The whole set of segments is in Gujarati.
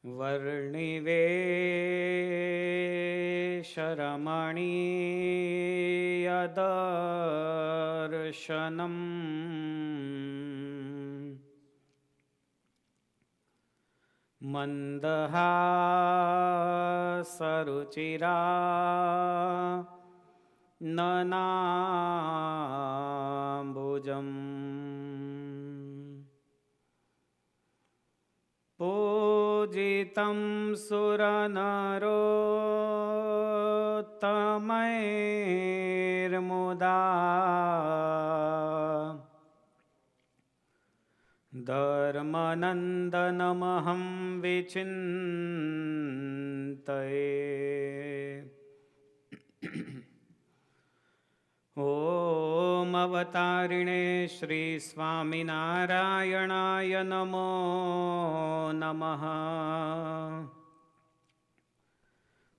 वर्णिवेशरमणीयदर्शनम् मन्दहासरुचिरा ननाम्बुजम् पूजितं सुरनरोत्तमैर्मुदा धर्मनन्दनमहं विचिन्तये। ॐ अवतारिणे श्री स्वामिनारायणाय नमो नमः।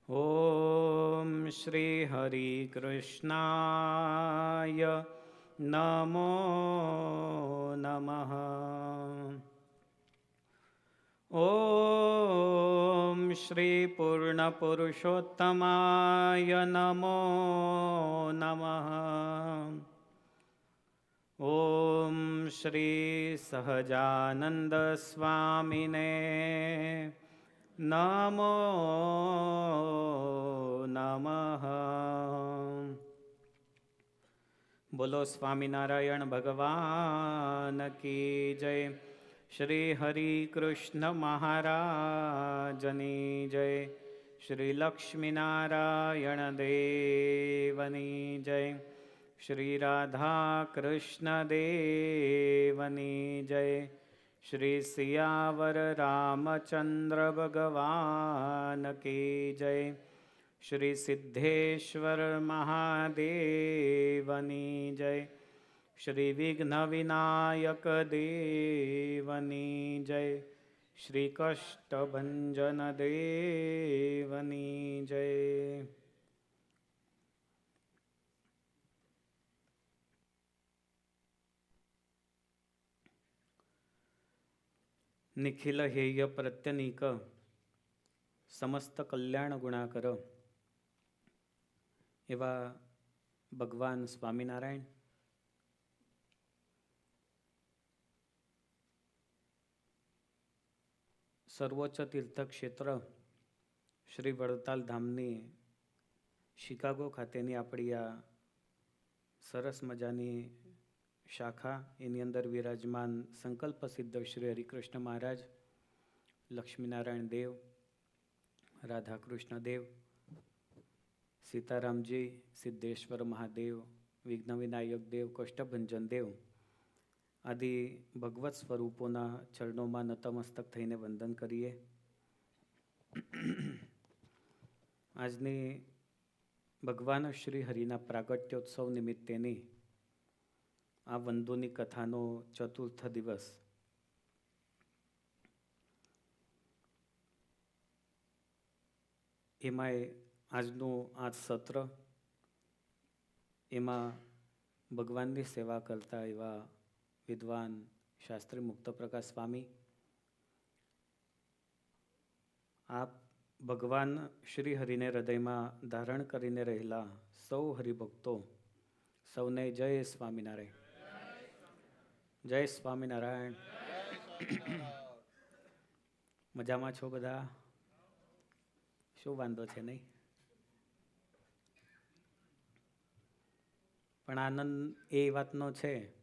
ॐ श्री हरिकृष्णाय नमो नमः। ॐ श्री पूर्णपुरुषोत्तमाय नमो नमः। ॐ श्री सहजानंद स्वामिने नमो नमः। बोलो स्वामिनारायण भगवान की जय। श्री हरि कृष्ण महाराजनी जय। श्री लक्ष्मीनारायण देवनी जय। श्री राधा कृष्ण देवनी जय। श्री सियावर रामचंद्र भगवान की जय। श्री सिद्धेश्वर महादेवनी जय। श्री विघ्न विनायक देवनी जय। श्री कष्टभंजन देवनी जय। निखिल हेय प्रत्यनीक समस्त कल्याण गुणाकर એવા ભગવાન સ્વામિનારાયણ સર્વોચ્ચ તીર્થક્ષેત્ર શ્રી વડતાલ ધામની શિકાગો ખાતેની આપણી આ સરસ મજાની શાખા, એની અંદર વિરાજમાન સંકલ્પ સિદ્ધ શ્રી હરિકૃષ્ણ મહારાજ, લક્ષ્મીનારાયણ દેવ, રાધાકૃષ્ણ દેવ, સીતારામજી, સિદ્ધેશ્વર મહાદેવ, વિઘ્ન વિનાયક દેવ, કષ્ટભંજન દેવ આદિ ભગવત સ્વરૂપોના ચરણોમાં નતમસ્તક થઈને વંદન કરીએ. આજની ભગવાન શ્રી હરિના પ્રાગટ્યોત્સવ નિમિત્તેની આ વંદોની કથાનો ચતુર્થ દિવસ. એમાંય આજનું આ સત્ર, એમાં ભગવાનની સેવા કરતા એવા વિદ્વાન શાસ્ત્રી મુક્તપ્રકાશ સ્વામી, આપ ભગવાન શ્રી હરિને હૃદયમાં ધારણ કરીને રહેલા સૌ હરિભક્તો, સૌને જય સ્વામિનારાયણ. જય સ્વામિનારાયણ. મજામાં છો બધા? શું વાંધો છે? નહીં? પણ આનંદ એ વાતનો છે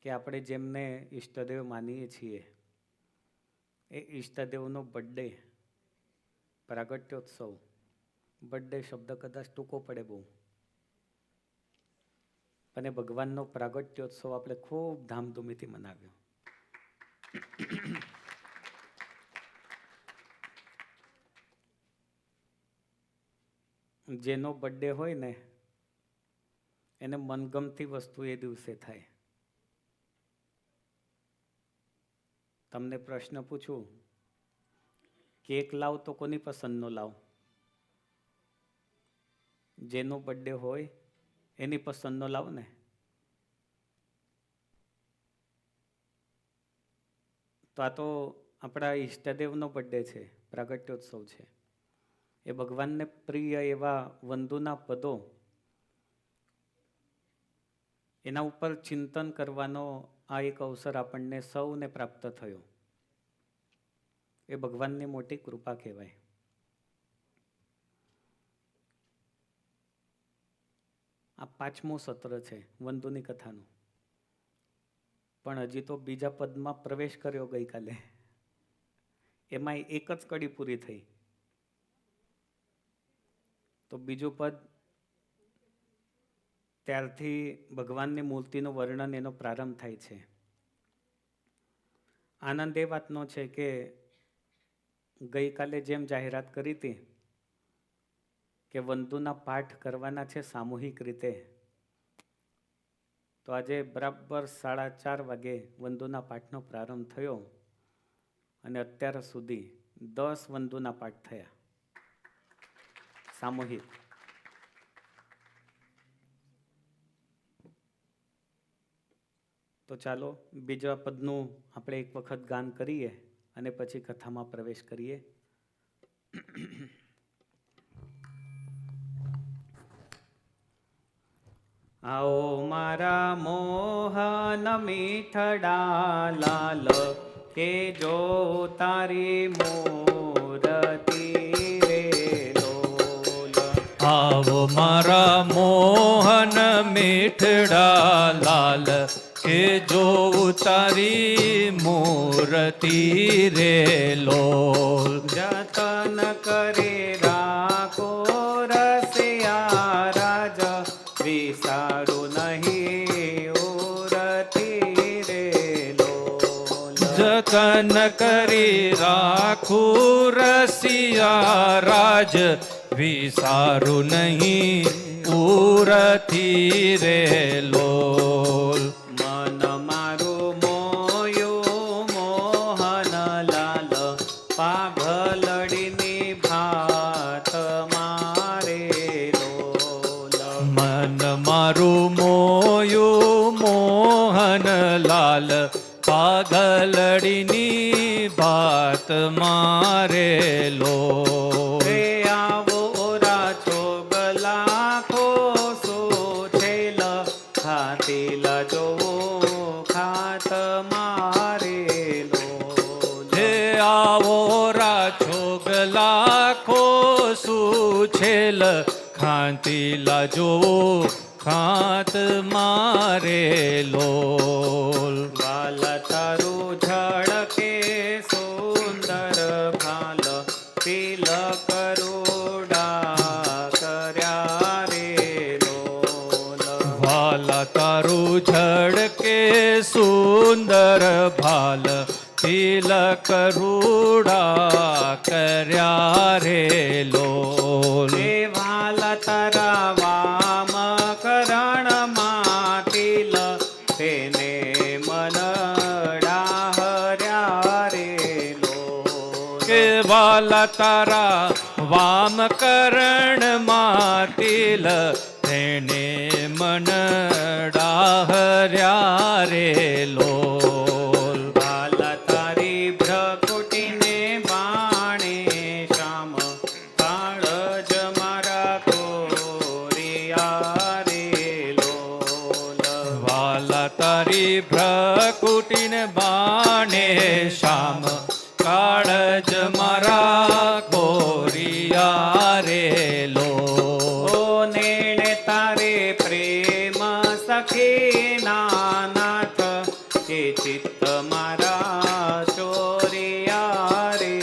કે આપણે જેમને ઈષ્ટદેવ માનીએ છીએ એ ઈષ્ટદેવનો બર્થડે, પ્રાગટ્યોત્સવ, બર્થડે શબ્દ કદાચ ટૂંકો પડે બહુ, અને ભગવાનનો પ્રાગટ્યોત્સવ આપણે ખૂબ ધામધૂમીથી મનાવ્યો. જેનો બર્થડે હોય ને એને મનગમતી વસ્તુ એ દિવસે થાય. તમને પ્રશ્ન પૂછું, કેક લાવ તો કોની પસંદનો લાવ? જેનો બર્થડે હોય એની પસંદનો લાવ ને. તો આ તો આપણા ઈષ્ટદેવનો બર્થડે છે, પ્રાગટ્યોત્સવ છે. એ ભગવાનને પ્રિય એવા વંદુના પદો, એના ઉપર ચિંતન કરવાનો આ એક અવસર આપણને સૌને પ્રાપ્ત થયો. એ ભગવાનની મોટી કૃપા કહેવાય. આ 5મું સત્ર છે વંદુની કથાનું, પણ હજી તો બીજા પદમાં પ્રવેશ કર્યો ગઈકાલે. એમાં એક જ કડી પૂરી થઈ. તો બીજું પદ, ત્યારથી ભગવાનની મૂર્તિનું વર્ણન એનો પ્રારંભ થાય છે. આનંદ એ વાતનો છે કે ગઈકાલે જેમ જાહેરાત કરી હતી કે વંદુના પાઠ કરવાના છે સામૂહિક રીતે, તો આજે બરાબર 4:30 વાગે વંદુના પાઠનો પ્રારંભ થયો અને અત્યાર સુધી 10 વંદુના પાઠ થયા સામૂહિક. તો ચાલો બીજા પદનું આપણે એક વખત ગાન કરીએ અને પછી કથામાં પ્રવેશ કરીએ. આવો મારા મોહન મીઠડા લાલ, કે જો તારી મૂરતિ રે લોલ. આવો મારા મોહન મીઠડા લાલ, કે જો તારી મૂરતિ રે લોલ. જતન કરે રાખો રસિયા રાજ, વિસારું નહીં ઉરતી રે લોલ. જતન કરી રાખું રસિયા રાજ, વિસારું નહીં ઉરતી રે લોલ. મન મારું મોયું મોહન લાલ, પાઘલડીની ભાત મારે લોલ. મન મારું મોયું મોહન લાલ, પાઘલડીની ભાત મારે લોલ. રે આવો રાછો ગલાખો સોછેલ, ખાતીલા જોવો ખાત મારે લોલ. હે આવો રાછો ગલાખો સુછેલ, ખાંતીલા જોવો ખાત મારે લોલ. વાલ તારું ઝળકે સુંદર ભાલ, તિલક કરુડા કર્યા રે લોલ. વાલા તારું ઝળકે સુંદર ભાલ, તિલક રૂડા કર્યા રે લોલ. રે વાલ તારા વામ કરણમાં તિલ, તેને મનડા હર્યા રે લોલ. કે વાલા તારા વામ કરણ માતિલ, તેને મન ડાહર્યા રે લોલ. વાલ તારી ભ્રકુટીને બાણે શ્યામ, કાળજ મારા કોરિયા રે લોલ. વાલા તારી ભ્રકુટીને બાણે શ્યામ, કાળજ મારા કોરિયા રે લોલ. ઓ નેણે તારે પ્રેમ સખી નાનાથ, કે ચિત્ત મારા ચોરિયા રે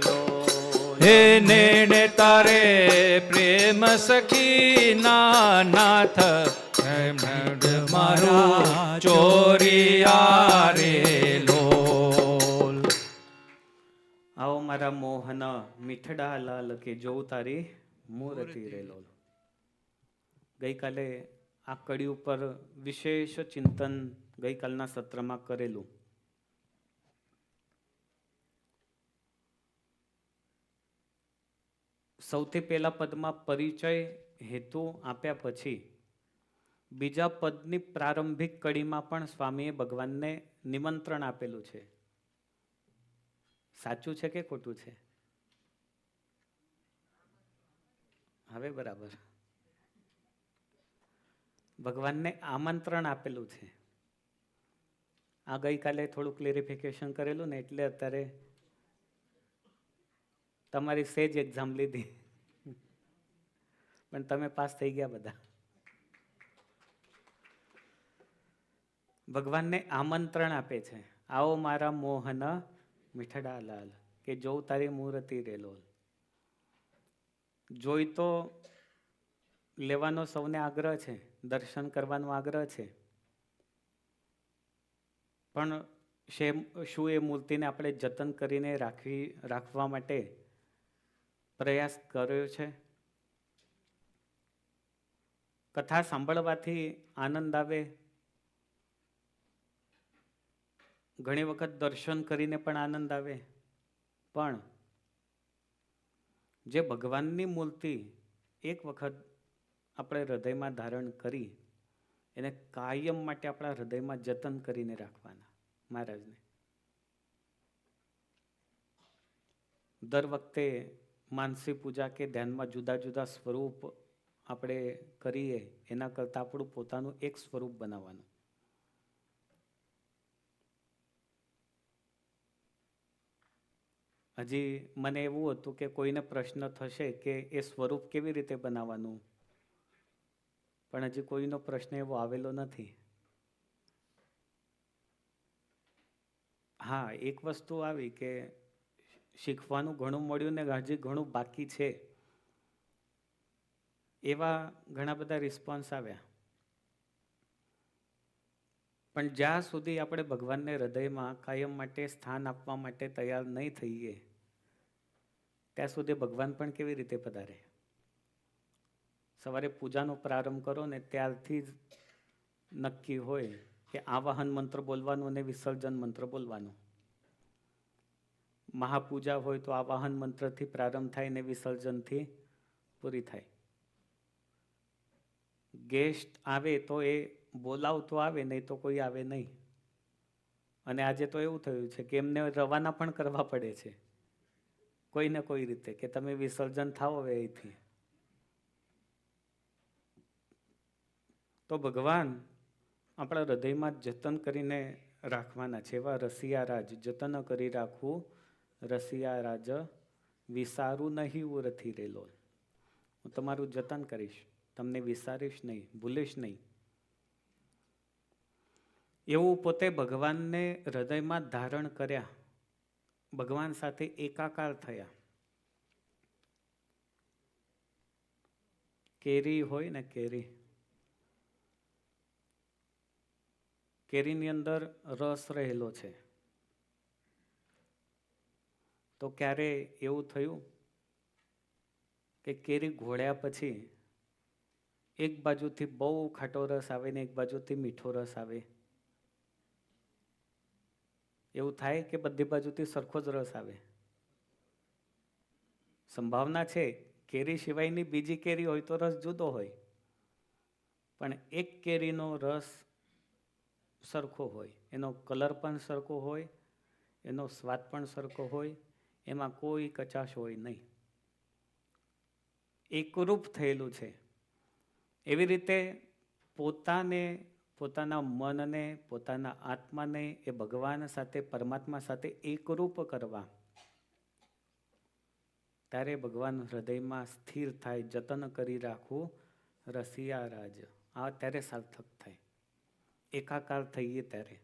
લોલ. હે નેણે તારે પ્રેમ સખી નાનાથ, મારું ચોરિયા રે લોલ. આવો મારા મોહન મીઠડા લાલ, કે જોઉં તારી મૂરતિ રે લોલ. ગઈકાલે આ કડી ઉપર વિશેષ ચિંતન ગઈકાલના સત્રમાં કરેલું. સૌથી પહેલા પદમાં પરિચય હેતુ આપ્યા પછી બીજા પદની પ્રારંભિક કડીમાં પણ સ્વામીએ ભગવાનને નિમંત્રણ આપેલું છે. સાચું છે કે ખોટું છે? હવે બરાબર. ભગવાનને આમંત્રણ આપેલું છે. આ ગઈકાલે થોડું ક્લેરિફિકેશન કરેલું ને એટલે અત્યારે તમારી સેજ એક્ઝામ લીધી પણ તમે પાસ થઈ ગયા બધા. ભગવાનને આમંત્રણ આપે છે, આવો મારા મોહન મીઠડા લાલ, કે જોઉં તારી મૂર્તિ રે લોલ. જોઈ તો લેવાનો સૌને આગ્રહ છે, દર્શન કરવાનો આગ્રહ છે, પણ શું એ મૂર્તિને આપણે જતન કરીને રાખવા માટે પ્રયાસ કર્યો છે? કથા સાંભળવાથી આનંદ આવે, ઘણી વખત દર્શન કરીને પણ આનંદ આવે, પણ જે ભગવાનની મૂર્તિ એક વખત આપણે હૃદયમાં ધારણ કરી એને કાયમ માટે આપણા હૃદયમાં જતન કરીને રાખવાના. મહારાજને દર વખતે માનસી પૂજા કે ધ્યાનમાં જુદા જુદા સ્વરૂપ આપણે કરીએ એના કરતાં આપણું પોતાનું એક સ્વરૂપ બનાવવાનું. હજી મને એવું હતું કે કોઈને પ્રશ્ન થશે કે એ સ્વરૂપ કેવી રીતે બનાવવાનું, પણ હજી કોઈનો પ્રશ્ન એવો આવેલો નથી. હા, એક વસ્તુ આવી કે શીખવાનું ઘણું મળ્યું ને હજી ઘણું બાકી છે, એવા ઘણા બધા રિસ્પોન્સ આવ્યા. પણ જ્યાં સુધી આપણે ભગવાનને હૃદયમાં કાયમ માટે સ્થાન આપવા માટે તૈયાર નહીં થઈએ ત્યાં સુધી ભગવાન પણ કેવી રીતે પધારે? સવારે પૂજાનો પ્રારંભ કરો ને ત્યારથી જ નક્કી હોય કે આવાહન મંત્ર બોલવાનું અને વિસર્જન મંત્ર બોલવાનું. મહાપૂજા હોય તો આવાહન મંત્રથી પ્રારંભ થાય ને વિસર્જનથી પૂરી થાય. ગેસ્ટ આવે તો એ બોલાવતો આવે, નહીં તો કોઈ આવે નહીં. અને આજે તો એવું થયું છે કે એમને રવાના પણ કરવા પડે છે કોઈને કોઈ રીતે, કે તમે વિસર્જન થાઓ હવે અહીંથી. તો ભગવાન આપણા હૃદયમાં જતન કરીને રાખવાના છે. એવા રસિયા રાજ જતન કરી રાખવું, રસિયા રાજ વિસારું નહીં ઉરથી રેલો. હું તમારું જતન કરીશ, તમને વિસારીશ નહીં, ભૂલીશ નહીં. એવું પોતે ભગવાનને હૃદયમાં ધારણ કર્યા, ભગવાન સાથે એકાકાર થયા. કેરી હોય ને કેરી, કેરીની અંદર રસ રહેલો છે. તો ક્યારે એવું થયું કે કેરી ઘોળ્યા પછી એક બાજુથી બહુ ખાટો રસ આવે ને એક બાજુથી મીઠો રસ આવે? એવું થાય કે બધી બાજુથી સરખો જ રસ આવે? સંભાવના છે. કેરી સિવાયની બીજી કેરી હોય તો રસ જુદો હોય, પણ એક કેરીનો રસ સરખો હોય, એનો કલર પણ સરખો હોય, એનો સ્વાદ પણ સરખો હોય, એમાં કોઈ કચાશ હોય નહીં, એકરૂપ થયેલું છે. એવી રીતે પોતાને, પોતાના મનને, પોતાના આત્માને એ ભગવાન સાથે, પરમાત્મા સાથે એકરૂપ કરવા, ત્યારે ભગવાન હૃદયમાં સ્થિર થાય, જતન કરી રાખવું રસિયા રાજ. આ ત્યારે સાર્થક થાય, એકાકાર થઈએ ત્યારે.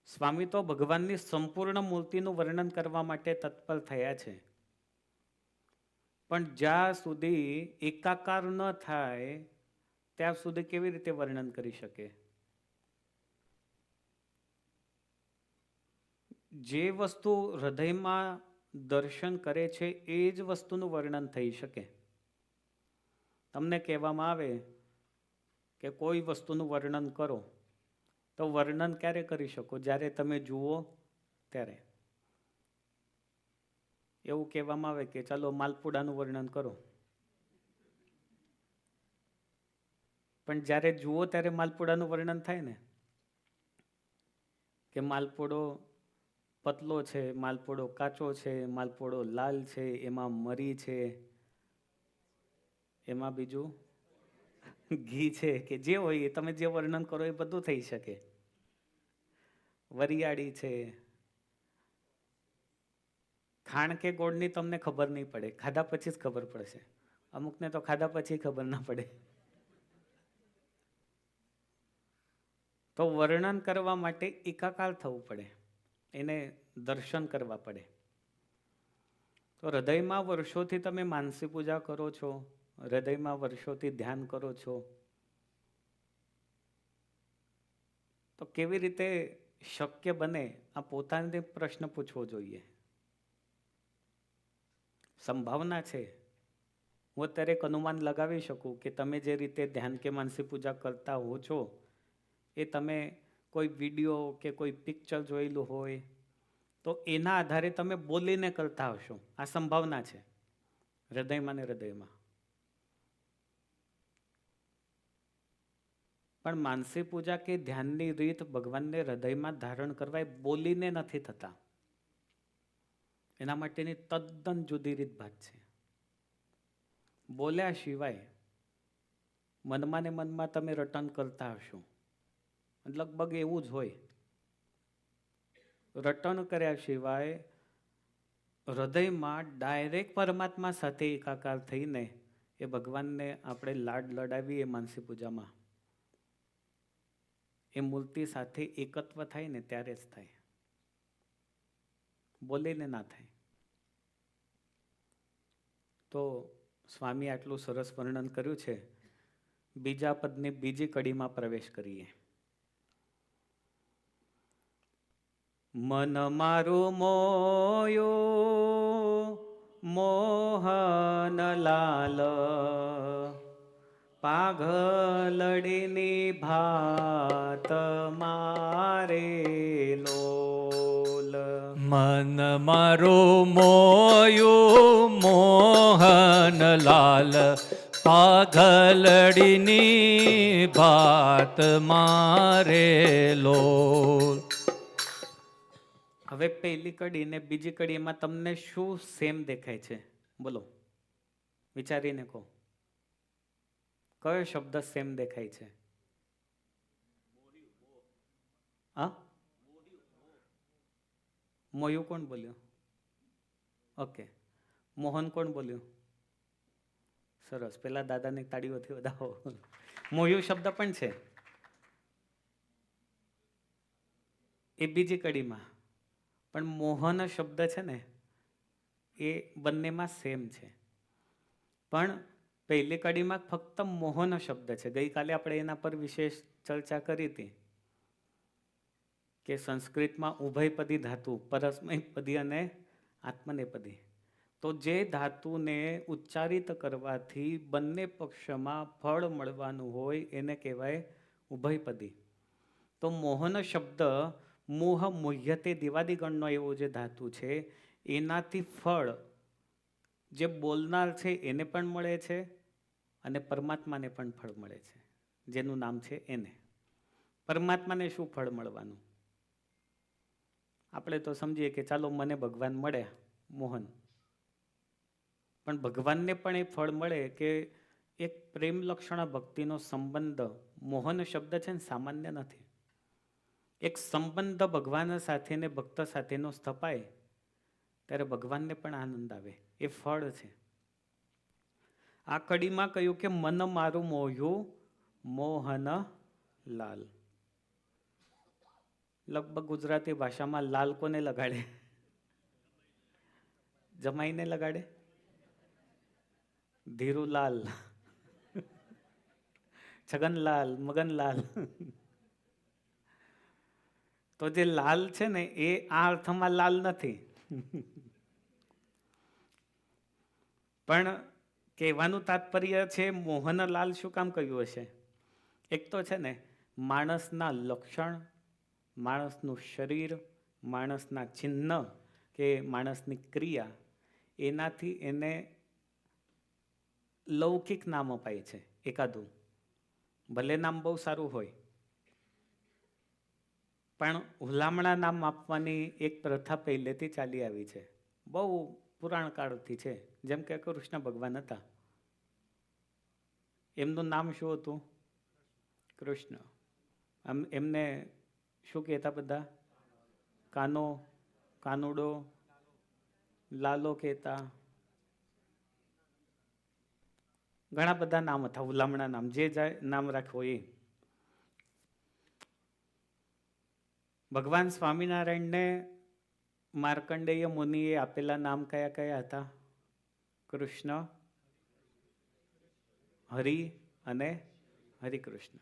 સ્વામી તો ભગવાનની સંપૂર્ણ મૂર્તિનું વર્ણન કરવા માટે તત્પર થયા છે, પણ જ્યાં સુધી એકાકાર ન થાય ત્યાં સુધી કેવી રીતે વર્ણન કરી શકે? જે વસ્તુ હૃદયમાં દર્શન કરે છે એ જ વસ્તુનું વર્ણન થઈ શકે. તમને કહેવામાં આવે કે કોઈ વસ્તુનું વર્ણન કરો, તો વર્ણન ક્યારે કરી શકો? જ્યારે તમે જુઓ ત્યારે. એવું કહેવામાં આવે કે ચાલો માલપુડાનું વર્ણન કરો, પણ જ્યારે જુઓ ત્યારે માલપુડાનું વર્ણન થાય ને, કે માલપુડો પતલો છે, માલપુડો કાચો છે, માલપુડો લાલ છે, એમાં મરી છે, એમાં બીજું ઘી છે, કે જે હોય એ તમે જે વર્ણન કરો એ બધું થઈ શકે. વરિયાળી છે. ખાણ કે ગોળની તમને ખબર નહીં પડે, ખાધા પછી જ ખબર પડશે. અમુકને તો ખાધા પછી ખબર ના પડે. તો વર્ણન કરવા માટે એકાકાર થવું પડે, એને દર્શન કરવા પડે. તો હૃદયમાં વર્ષોથી તમે માનસી પૂજા કરો છો, હૃદયમાં વર્ષોથી ધ્યાન કરો છો, તો કેવી રીતે શક્ય બને? આ પોતાને પ્રશ્ન પૂછવો જોઈએ. સંભાવના છે. હું અત્યારે એક અનુમાન લગાવી શકું કે તમે જે રીતે ધ્યાન કે માનસી પૂજા કરતા હો છો, એ તમે કોઈ વિડીયો કે કોઈ પિક્ચર જોયેલું હોય તો એના આધારે તમે બોલીને કરતા હશો. આ સંભાવના છે હૃદયમાં ને હૃદયમાં. પણ માનસી પૂજા કે ધ્યાનની રીત ભગવાનને હૃદયમાં ધારણ કરવા એ બોલીને નથી થતા. એના માટેની તદ્દન જુદી રીત ભાત છે. બોલ્યા સિવાય મનમાં ને મનમાં તમે રટન કરતા હશો, લગભગ એવું જ હોય. રટન કર્યા સિવાય હૃદયમાં ડાયરેક્ટ પરમાત્મા સાથે એકાકાર થઈને એ ભગવાનને આપણે લાડ લડાવીએ માનસી પૂજામાં, એ મૂર્તિ સાથે એકત્વ થાય ને ત્યારે જ થાય, બોલીને ના થાય. તો સ્વામી આટલું સરસ વર્ણન કર્યું છે. બીજા પદની બીજી કડીમાં પ્રવેશ કરીએ. મન મારું મોયું મોહન લાલ, પાઘલડીની ભાત મારે લોલ. મન મારું મોયું મોહન લાલ, પાઘલડીની ભાત મારે લોલ. હવે પહેલી કડી ને બીજી કડીમાં તમને શું સેમ દેખાય છે? બોલો, વિચારીને કહો. કયો શબ્દ સેમ દેખાય છે? હા, મોયું કોણ બોલ્યું? ઓકે. મોહન કોણ બોલ્યું? સરસ, પેલા દાદાની તાળીઓથી વધાવો. મોયું શબ્દ પણ છે એ બીજી કડીમાં, પણ મોહન શબ્દ છે ને એ બંનેમાં સેમ છે. પણ પહેલી કડીમાં ફક્ત મોહન શબ્દ છે. ગઈકાલે આપણે એના પર વિશેષ ચર્ચા કરી હતી કે સંસ્કૃતમાં ઉભયપદી ધાતુ, પરસ્મયપદી અને આત્મનેપદી. તો જે ધાતુને ઉચ્ચારિત કરવાથી બંને પક્ષમાં ફળ મળવાનું હોય એને કહેવાય ઉભયપદી. તો મોહન શબ્દ મોહ મુહ્યતે દિવાદિગણનો એવો જે ધાતુ છે, એનાથી ફળ જે બોલનાર છે એને પણ મળે છે અને પરમાત્માને પણ ફળ મળે છે, જેનું નામ છે એને. પરમાત્માને શું ફળ મળવાનું? આપણે તો સમજીએ કે ચાલો મને ભગવાન મળ્યા, મોહન. પણ ભગવાનને પણ એ ફળ મળે કે એક પ્રેમ લક્ષણ ભક્તિનો સંબંધ. મોહન શબ્દ છે ને સામાન્ય નથી. એક સંબંધ ભગવાન સાથે ને ભક્ત સાથેનો સ્થપાય ત્યારે ભગવાનને પણ આનંદ આવે. એ ફળ છે. આ કડીમાં કહ્યું કે મન મારું મોહ્યું મોહન લાલ. લગભગ ગુજરાતી ભાષામાં લાલ કોને લગાડે? જમાઈને લગાડે? ધીરુલાલ, છગનલાલ, મગનલાલ. તો જે લાલ છે ને એ આ અર્થમાં લાલ નથી. પણ કહેવાનું તાત્પર્ય છે મોહનલાલ શું કામ કહ્યું હશે? એક તો છે ને માણસના લક્ષણ, માણસનું શરીર, માણસના ચિહ્ન કે માણસની ક્રિયા, એનાથી એને લૌકિક નામ અપાય છે એકાદું. ભલે નામ બહુ સારું હોય, પણ હુલામણા નામ આપવાની એક પ્રથા પહેલેથી ચાલી આવી છે, બહુ પુરાણ કાળથી છે. જેમ કે કૃષ્ણ ભગવાન હતા, એમનું નામ શું હતું? કૃષ્ણ. એમને શું કહેતા બધા? કાનો, કાનુડો, લાલો કહેતા. ઘણા બધા નામ હતા, હુલામણા નામ, જે નામ રાખો એ. ભગવાન સ્વામિનારાયણને માર્કંડેય મુનિએ આપેલા નામ કયા કયા હતા? કૃષ્ણ, હરિ અને હરિકૃષ્ણ.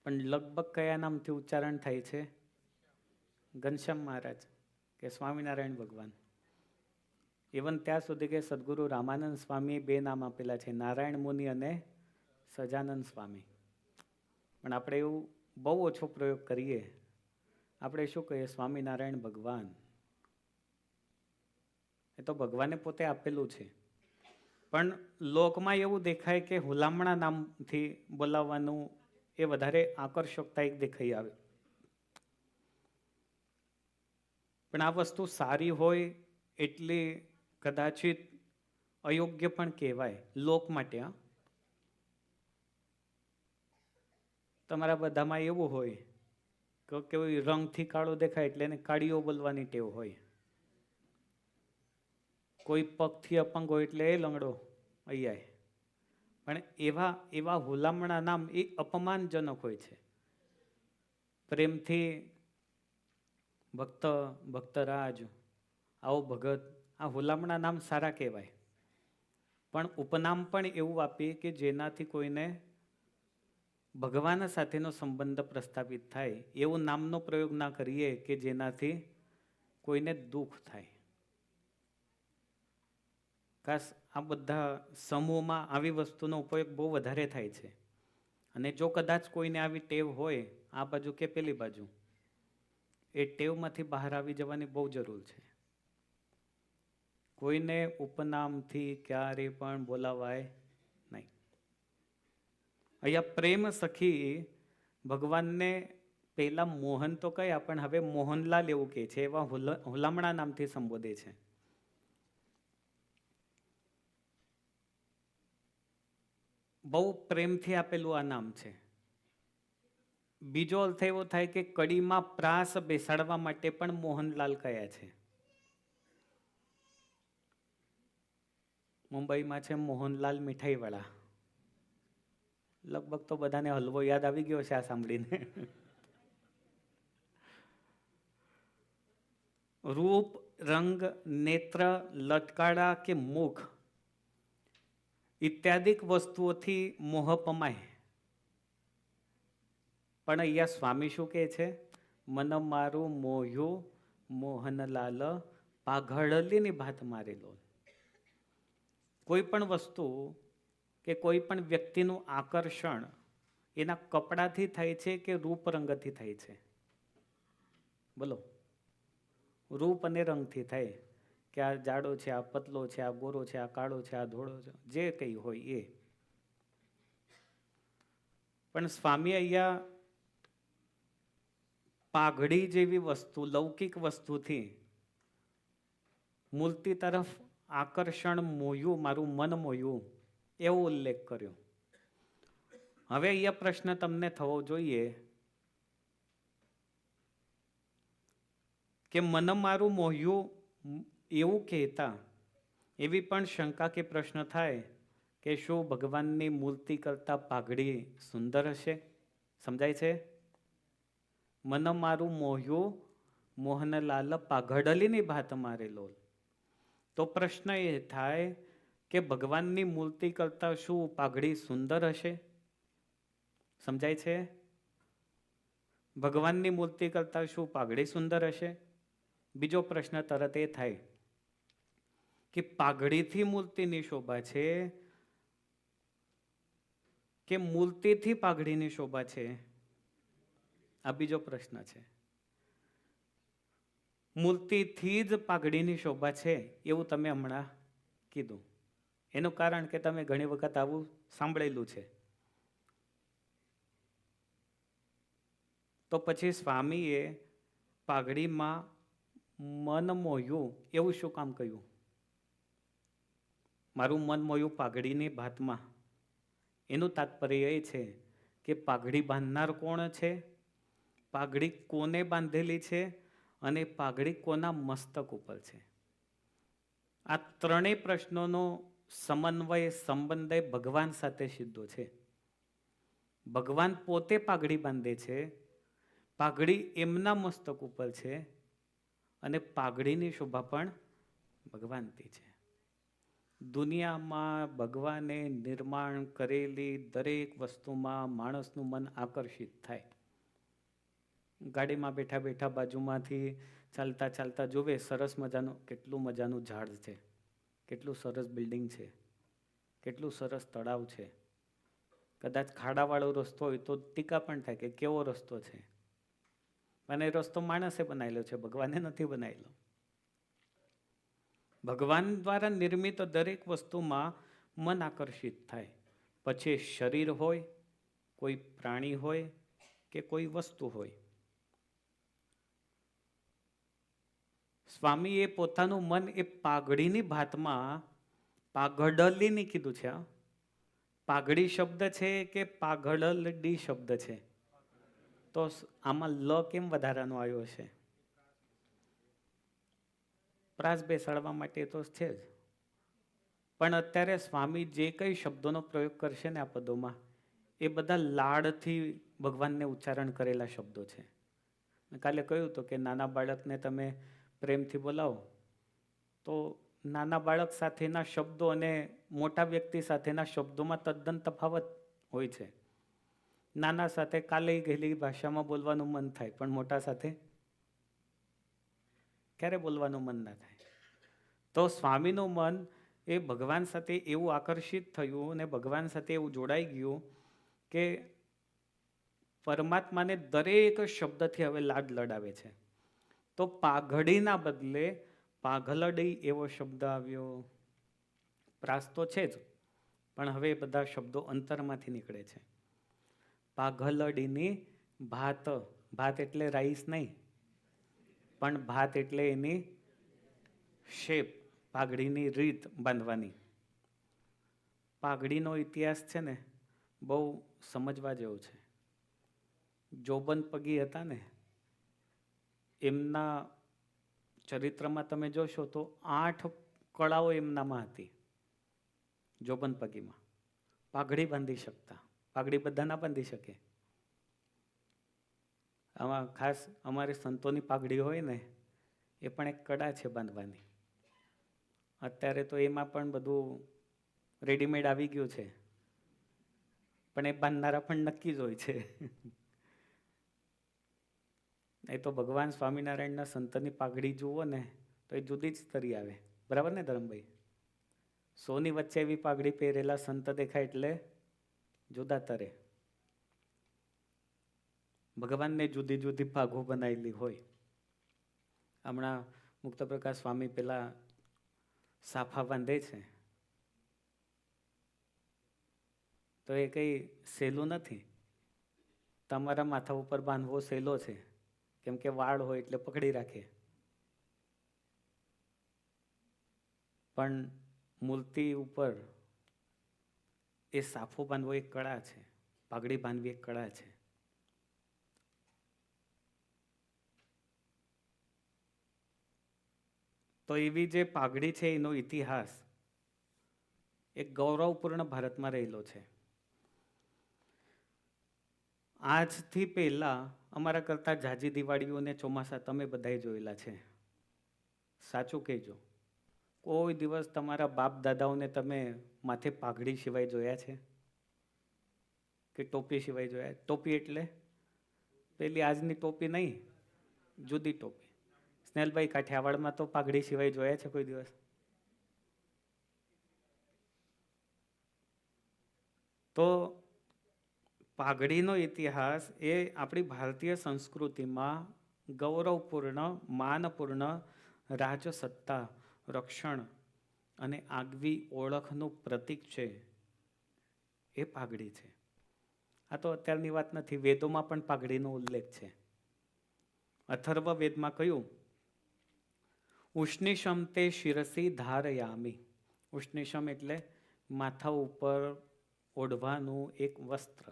પણ લગભગ કયા નામથી ઉચ્ચારણ થાય છે? ઘનશ્યામ મહારાજ કે સ્વામિનારાયણ ભગવાન. ઇવન ત્યાં સુધી કે સદગુરુ રામાનંદ સ્વામીએ બે નામ આપેલા છે, નારાયણ મુનિ અને સજાનંદ સ્વામી. પણ આપણે એવું બહુ ઓછો પ્રયોગ કરીએ. આપણે શું કહીએ? સ્વામિનારાયણ ભગવાન. એ તો ભગવાને પોતે આપેલું છે. પણ લોકમાં એવું દેખાય કે હુલામણા નામથી બોલાવવાનું એ વધારે આકર્ષકતા દેખાઈ આવે. પણ આ વસ્તુ સારી હોય એટલે કદાચિત અયોગ્ય પણ કહેવાય લોક માટે. તમારા બધામાં એવું હોય કે કોઈ રંગથી કાળો દેખાય એટલે એને કાળીઓ બોલવાની ટેવ હોય. કોઈ પગથી અપંગ હોય એટલે એ લંગડો અહીંયા. પણ એવા હુલામણા નામ એ અપમાનજનક હોય છે. પ્રેમથી ભક્ત, ભક્તરાજ, આવો ભગત, આ હુલામણા નામ સારા કહેવાય. પણ ઉપનામ પણ એવું આપીએ કે જેનાથી કોઈને ભગવાન સાથેનો સંબંધ પ્રસ્થાપિત થાય. એવું નામનો પ્રયોગ ના કરીએ કે જેનાથી કોઈને દુઃખ થાય. ખાસ આ બધા સમૂહમાં આવી વસ્તુનો ઉપયોગ બહુ વધારે થાય છે. અને જો કદાચ કોઈને આવી ટેવ હોય, આ બાજુ કે પેલી બાજુ, એ ટેવમાંથી બહાર આવી જવાની બહુ જરૂર છે. કોઈને ઉપનામથી ક્યારે પણ બોલાવાય નહીં. અહીંયા પ્રેમ સખી ભગવાનને પહેલા મોહન તો કયા, પણ હવે મોહનલાલ એવું કહે છે, એવા હુલામણા નામથી સંબોધે છે. બહુ પ્રેમથી આપેલું આ નામ છે. બીજો અર્થ એવો થાય કે કડીમાં પ્રાસ બેસાડવા માટે પણ મોહનલાલ કયા છે. મુંબઈમાં છે મોહનલાલ મીઠાઈવાળા. લગભગ તો બધાને હલવો યાદ આવી ગયો છે આ સાંભળીને. રૂપ, રંગ, નેત્ર, લટકાડા કે મુખ ઇત્યાદિક વસ્તુઓથી મોહ પમાય. પણ અહીંયા સ્વામી શું કહે છે? મન મારું મોહ્યું મોહનલાલ પાઘડલીની ભાત મારેલો. કોઈ પણ વસ્તુ કે કોઈ પણ વ્યક્તિનું આકર્ષણ એના કપડાથી થાય છે કે રૂપ રંગથી થાય છે? બોલો. રૂપ અને રંગથી થાય કે આ જાડો છે, આ પતલો છે, આ ગોરો છે, આ કાળો છે, આ ધોળો છે, જે કંઈ હોય એ. પણ સ્વામી અહીંયા પાઘડી જેવી વસ્તુ, લૌકિક વસ્તુથી મૂર્તિ તરફ આકર્ષણ મોયું, મારું મન મોયું, એવો ઉલ્લેખ કર્યો. હવે અહીંયા પ્રશ્ન તમને થવો જોઈએ કે મન મારું મોહ્યું એવું કહેતા એવી પણ શંકા કે પ્રશ્ન થાય કે શું ભગવાનની મૂર્તિ કરતાં પાઘડી સુંદર હશે? સમજાય છે? મન મારું મોહ્યું મોહનલાલ પાઘડલીની ભાત મારેલો. તો પ્રશ્ન એ થાય કે ભગવાનની મૂર્તિ કરતાં શું પાઘડી સુંદર હશે? સમજાય છે? ભગવાનની મૂર્તિ કરતાં શું પાઘડી સુંદર હશે? બીજો પ્રશ્ન તરત એ થાય કે પાઘડીથી મૂર્તિની શોભા છે કે મૂર્તિથી પાઘડીની શોભા છે? આ બીજો પ્રશ્ન છે. મૂર્તિથી જ પાઘડીની શોભા છે એવું તમે હમણાં કીધું. એનું કારણ કે તમે ઘણી વખત આવું સાંભળેલું છે. તો પછી સ્વામીએ પાઘડીમાં મન મોહ્યું એવું શું કામ કહ્યું? મારું મન મોહ્યું પાઘડીની ભાતમાં. એનું તાત્પર્ય એ છે કે પાઘડી બાંધનાર કોણ છે, પાઘડી કોને બાંધેલી છે અને પાઘડી કોના મસ્તક ઉપર છે. આ ત્રણેય પ્રશ્નોનો સમન્વય સંબંધ ભગવાન સાથે સીધો છે. ભગવાન પોતે પાઘડી બાંધે છે, પાઘડી એમના મસ્તક ઉપર છે અને પાઘડીની શોભા પણ ભગવાનથી છે. દુનિયામાં ભગવાને નિર્માણ કરેલી દરેક વસ્તુમાં માણસનું મન આકર્ષિત થાય. ગાડીમાં બેઠા બેઠા બાજુમાંથી ચાલતા ચાલતા જોવે સરસ મજાનું, કેટલું મજાનું ઝાડ છે, કેટલું સરસ બિલ્ડિંગ છે, કેટલું સરસ તળાવ છે. કદાચ ખાડાવાળો રસ્તો હોય તો ટીકા પણ થાય કે કેવો રસ્તો છે, અને એ રસ્તો માણસે બનાવેલો છે, ભગવાને નથી બનાવેલો. ભગવાન દ્વારા નિર્મિત દરેક વસ્તુમાં મન આકર્ષિત થાય. પછી શરીર હોય, કોઈ પ્રાણી હોય કે કોઈ વસ્તુ હોય. સ્વામીએ પોતાનું મન એ પાઘડીની ભાતમાં પાઘડલીની કીધું છે. પાઘડી શબ્દ છે કે પાઘડલડી શબ્દ છે? તો આમાં લ કેમ વધારાનો આવ્યો છે? પ્રાસ બેસાડવા માટે તો છે જ. પણ અત્યારે સ્વામી જે કઈ શબ્દોનો પ્રયોગ કરશે ને આ પદોમાં, એ બધા લાડથી ભગવાનને ઉચ્ચારણ કરેલા શબ્દો છે. કાલે કહ્યું તો કે નાના બાળકને તમે પ્રેમથી બોલાવો તો નાના બાળક સાથેના શબ્દો અને મોટા વ્યક્તિ સાથેના શબ્દોમાં તદ્દન તફાવત હોય છે. નાના સાથે કાલે ગયેલી ભાષામાં બોલવાનું મન થાય, પણ મોટા સાથે ક્યારે બોલવાનું મન ના થાય. તો સ્વામીનું મન એ ભગવાન સાથે એવું આકર્ષિત થયું અને ભગવાન સાથે એવું જોડાઈ ગયું કે પરમાત્માને દરેક શબ્દથી હવે લાડ લડાવે છે. તો પાઘડીના બદલે પાઘલડી એવો શબ્દ આવ્યો. પ્રાસ તો છે જ, પણ હવે બધા શબ્દો અંતરમાંથી નીકળે છે. પાઘલડીની ભાત, ભાત એટલે રાઈસ નહીં, પણ ભાત એટલે એની શેપ, પાઘડીની રીત બાંધવાની. પાઘડીનો ઇતિહાસ છે ને બહુ સમજવા જેવો છે. જોબન પગી હતા ને, એમના ચરિત્રમાં તમે જોશો તો 8 કળાઓ એમનામાં હતી. જોબન પગીમાં પાઘડી બાંધી શકતા. પાઘડી બધા ના બાંધી શકે. આમાં ખાસ અમારે સંતોની પાઘડી હોય ને, એ પણ એક કળા છે બાંધવાની. અત્યારે તો એમાં પણ બધું રેડીમેડ આવી ગયું છે, પણ એ બાંધનારા પણ નક્કી જ હોય છે. એ તો ભગવાન સ્વામિનારાયણના સંતની પાઘડી જુઓ ને તો એ જુદી જ તરી આવે. બરાબર ને ધરમભાઈ? સોની વચ્ચે એવી પાઘડી પહેરેલા સંત દેખાય એટલે જુદા તરે. ભગવાનને જુદી જુદી પાઘો બનાવેલી હોય. હમણાં મુક્ત પ્રકાશ સ્વામી પેલા સાફા બાંધે છે, તો એ કઈ સહેલું નથી. તમારા માથા ઉપર બાંધવો સહેલો છે, કેમ કે વાળ હોય એટલે પકડી રાખે. પણ મૂર્તિ ઉપર એ સાફો બાંધવો એક કળા છે, પાઘડી બાંધવી એક કળા છે. તો એવી જે પાઘડી છે એનો ઇતિહાસ એક ગૌરવપૂર્ણ ભારતમાં રહેલો છે. આજથી પહેલા અમારા કરતા જાજી દિવાળીઓને ચોમાસા તમે બધાએ જોયેલા છે. સાચું કહેજો, કોઈ દિવસ તમારા બાપ દાદાઓને તમે માથે પાઘડી સિવાય જોયા છે કે ટોપી સિવાય જોયા? ટોપી એટલે પેલી આજની ટોપી નહીં, જુદી ટોપી. સ્નેહલભાઈ, કાઠિયાવાડમાં તો પાઘડી સિવાય જોયા છે કોઈ દિવસ? તો પાઘડીનો ઇતિહાસ એ આપણી ભારતીય સંસ્કૃતિમાં ગૌરવપૂર્ણ, માનપૂર્ણ રાજસત્તા, રક્ષણ અને આગવી ઓળખનું પ્રતીક છે. એ પાઘડી છે. આ તો અત્યારની વાત નથી, વેદોમાં પણ પાઘડીનો ઉલ્લેખ છે. અથર્વવેદમાં કહ્યું, ઉષ્ણિશમ તે શિરસી ધારયામી. ઉષ્ણિશમ એટલે માથા ઉપર ઓઢવાનું એક વસ્ત્ર.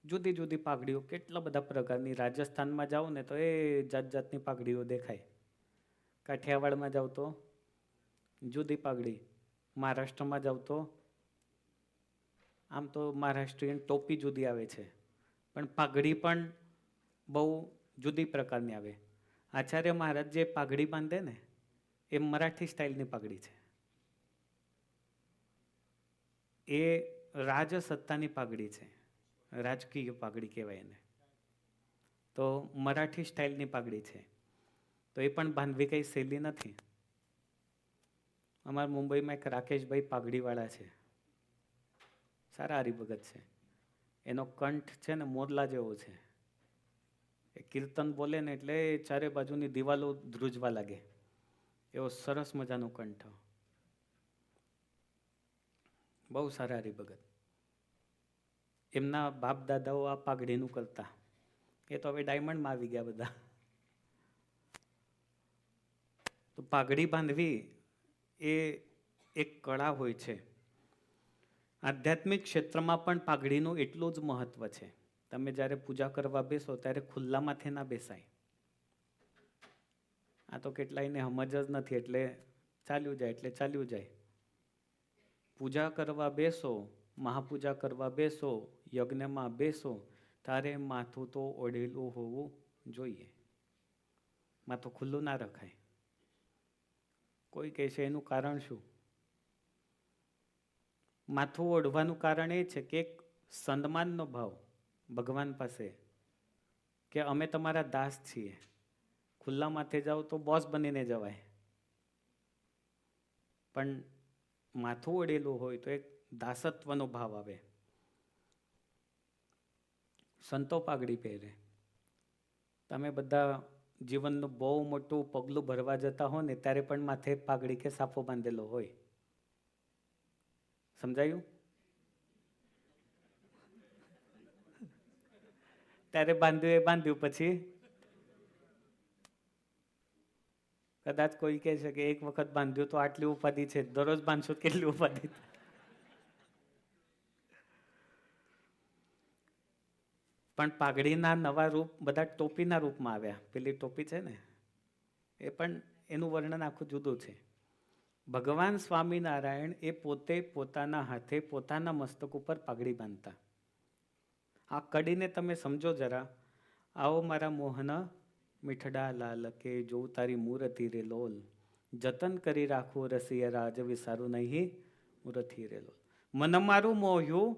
જુદી જુદી પાઘડીઓ, કેટલા બધા પ્રકારની. રાજસ્થાનમાં જાઓ ને તો એ જાત જાતની પાઘડીઓ દેખાય. કાઠિયાવાડમાં જાઓ તો જુદી પાઘડી. મહારાષ્ટ્રમાં જાઓ તો આમ તો મહારાષ્ટ્રીયન ટોપી જુદી આવે છે, પણ પાઘડી પણ બહુ જુદી પ્રકારની આવે. આચાર્ય મહારાજ જે પાઘડી બાંધે ને એ મરાઠી સ્ટાઇલની પાઘડી છે. એ રાજસત્તાની પાઘડી છે, રાજકીય પાઘડી કહેવાય એને. તો મરાઠી સ્ટાઇલની પાઘડી છે. તો એ પણ બાંધવી કંઈ સહેલી નથી. અમારા મુંબઈમાં એક રાકેશભાઈ પાઘડીવાળા છે, સારા હરિભગત છે. એનો કંઠ છે ને મોરલા જેવો છે. એ કીર્તન બોલે ને એટલે ચારે બાજુની દિવાલો ધ્રુજવા લાગે, એવો સરસ મજાનો કંઠ. બહુ સારા હરિભગત. એમના બાપ દાદાઓ આ પાઘડીનું કરતા. એ તો હવે ડાયમંડમાં આવી ગયા બધા. તો પાઘડી બાંધવી એ એક કળા હોય છે. આધ્યાત્મિક ક્ષેત્રમાં પણ પાઘડીનું એટલું જ મહત્વ છે. તમે જ્યારે પૂજા કરવા બેસો ત્યારે ખુલ્લામાંથી ના બેસાય. આ તો કેટલાયને સમજ જ નથી એટલે ચાલ્યું જાય એટલે ચાલ્યું જાય. પૂજા કરવા બેસો, મહાપૂજા કરવા બેસો, યજ્ઞમાં બેસો, તારે માથું તો ઓઢેલું હોવું જોઈએ. માથું ખુલ્લું ના રખાય. કોઈ કહે છે એનું કારણ શું? માથું ઓઢવાનું કારણ એ છે કે એક સન્માનનો ભાવ ભગવાન પાસે, કે અમે તમારા દાસ છીએ. ખુલ્લા માથે જાઓ તો બોસ બનીને જવાય, પણ માથું ઓઢેલું હોય તો એક દાસત્વનો ભાવ આવે. સંતો પાઘડી પહેરે. તમે બધા જીવનનું બહુ મોટું પગલું ભરવા જતા હો ને ત્યારે પણ માથે પાઘડી કે સાફો બાંધેલો હોય. સમજાયું? ત્યારે બાંધ્યું એ બાંધ્યું, પછી કદાચ કોઈ કહે છે કે એક વખત બાંધ્યું તો આટલી ઉપાધિ છે, દરરોજ બાંધશો કેટલી ઉપાધિ. પણ પાઘડીના નવા રૂપ બધા ટોપીના રૂપમાં આવ્યા. પેલી ટોપી છે ને એ પણ એનું વર્ણન આખું જુદું છે. ભગવાન સ્વામિનારાયણ એ પોતે પોતાના હાથે પોતાના મસ્તક ઉપર પાઘડી બાંધતા. આ કડીને તમે સમજો જરા. આવો મારા મોહન મીઠડા લાલ કે જોઉં તારી મૂરતિ રે લોલ, જતન કરી રાખવું રસિયા રાજ વિસારું નહીં મૂરતિ રે લોલ. મન મારું મોહ્યું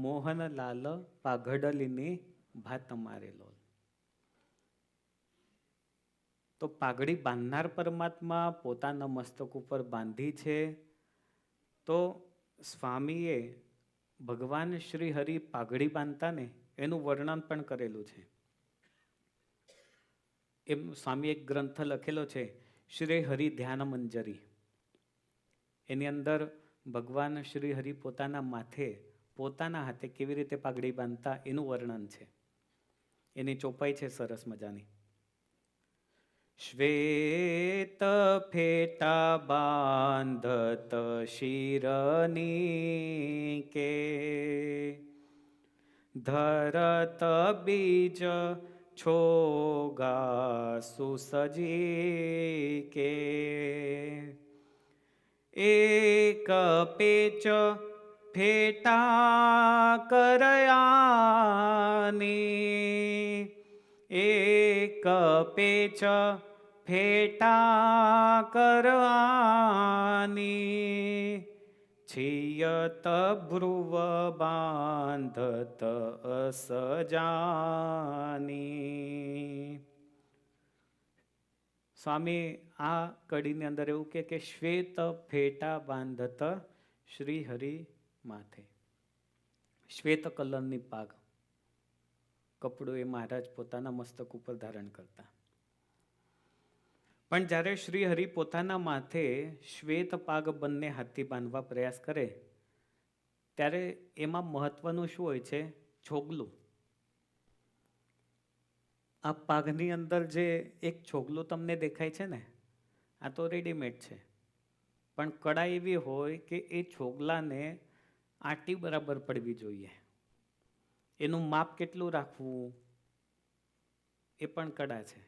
મોહન લાલ પાઘડલીની ભાત મારે લોલ. તો પાઘડી બાંધનાર પરમાત્મા પોતાના મસ્તક ઉપર બાંધી છે. તો સ્વામીએ ભગવાન શ્રી હરિ પાઘડી બાંધતા ને એનું વર્ણન પણ કરેલું છે. એમ સ્વામી એક ગ્રંથ લખેલો છે, શ્રી હરિ ધ્યાન મંજરી. એની અંદર ભગવાન શ્રી હરિ પોતાના માથે પોતાના હાથે કેવી રીતે પાઘડી બાંધતા એનું વર્ણન છે. એની ચોપાઈ છે સરસ મજાની. શ્વેત ફેટા બાંધત શિરની કે, ધરત બીજ છોગા સુસજી કે, એક પેચ ફેટા કરયાની, એક પેચ ફેટા કરવાની, છિયત ભ્રુવ બાંધત અસજાની. સ્વામી આ કડીની અંદર એવું કે શ્વેત ફેટા બાંધત શ્રી હરિ માથે. શ્વેત કલરની પાઘ કપડું એ મહારાજ પોતાના મસ્તક ઉપર ધારણ કરતા. પણ જ્યારે શ્રી હરિ પોતાના માથે શ્વેત પાઘ બંને હાથથી બાંધવા પ્રયાસ કરે ત્યારે એમાં મહત્વનું શું હોય છે? છોગલું. આ પાઘની અંદર જે એક છોગલું તમને દેખાય છે ને, આ તો રેડીમેડ છે. પણ કડા એવી હોય કે એ છોગલાને આટી બરાબર પડવી જોઈએ. એનું માપ કેટલું રાખવું એ પણ કડા છે.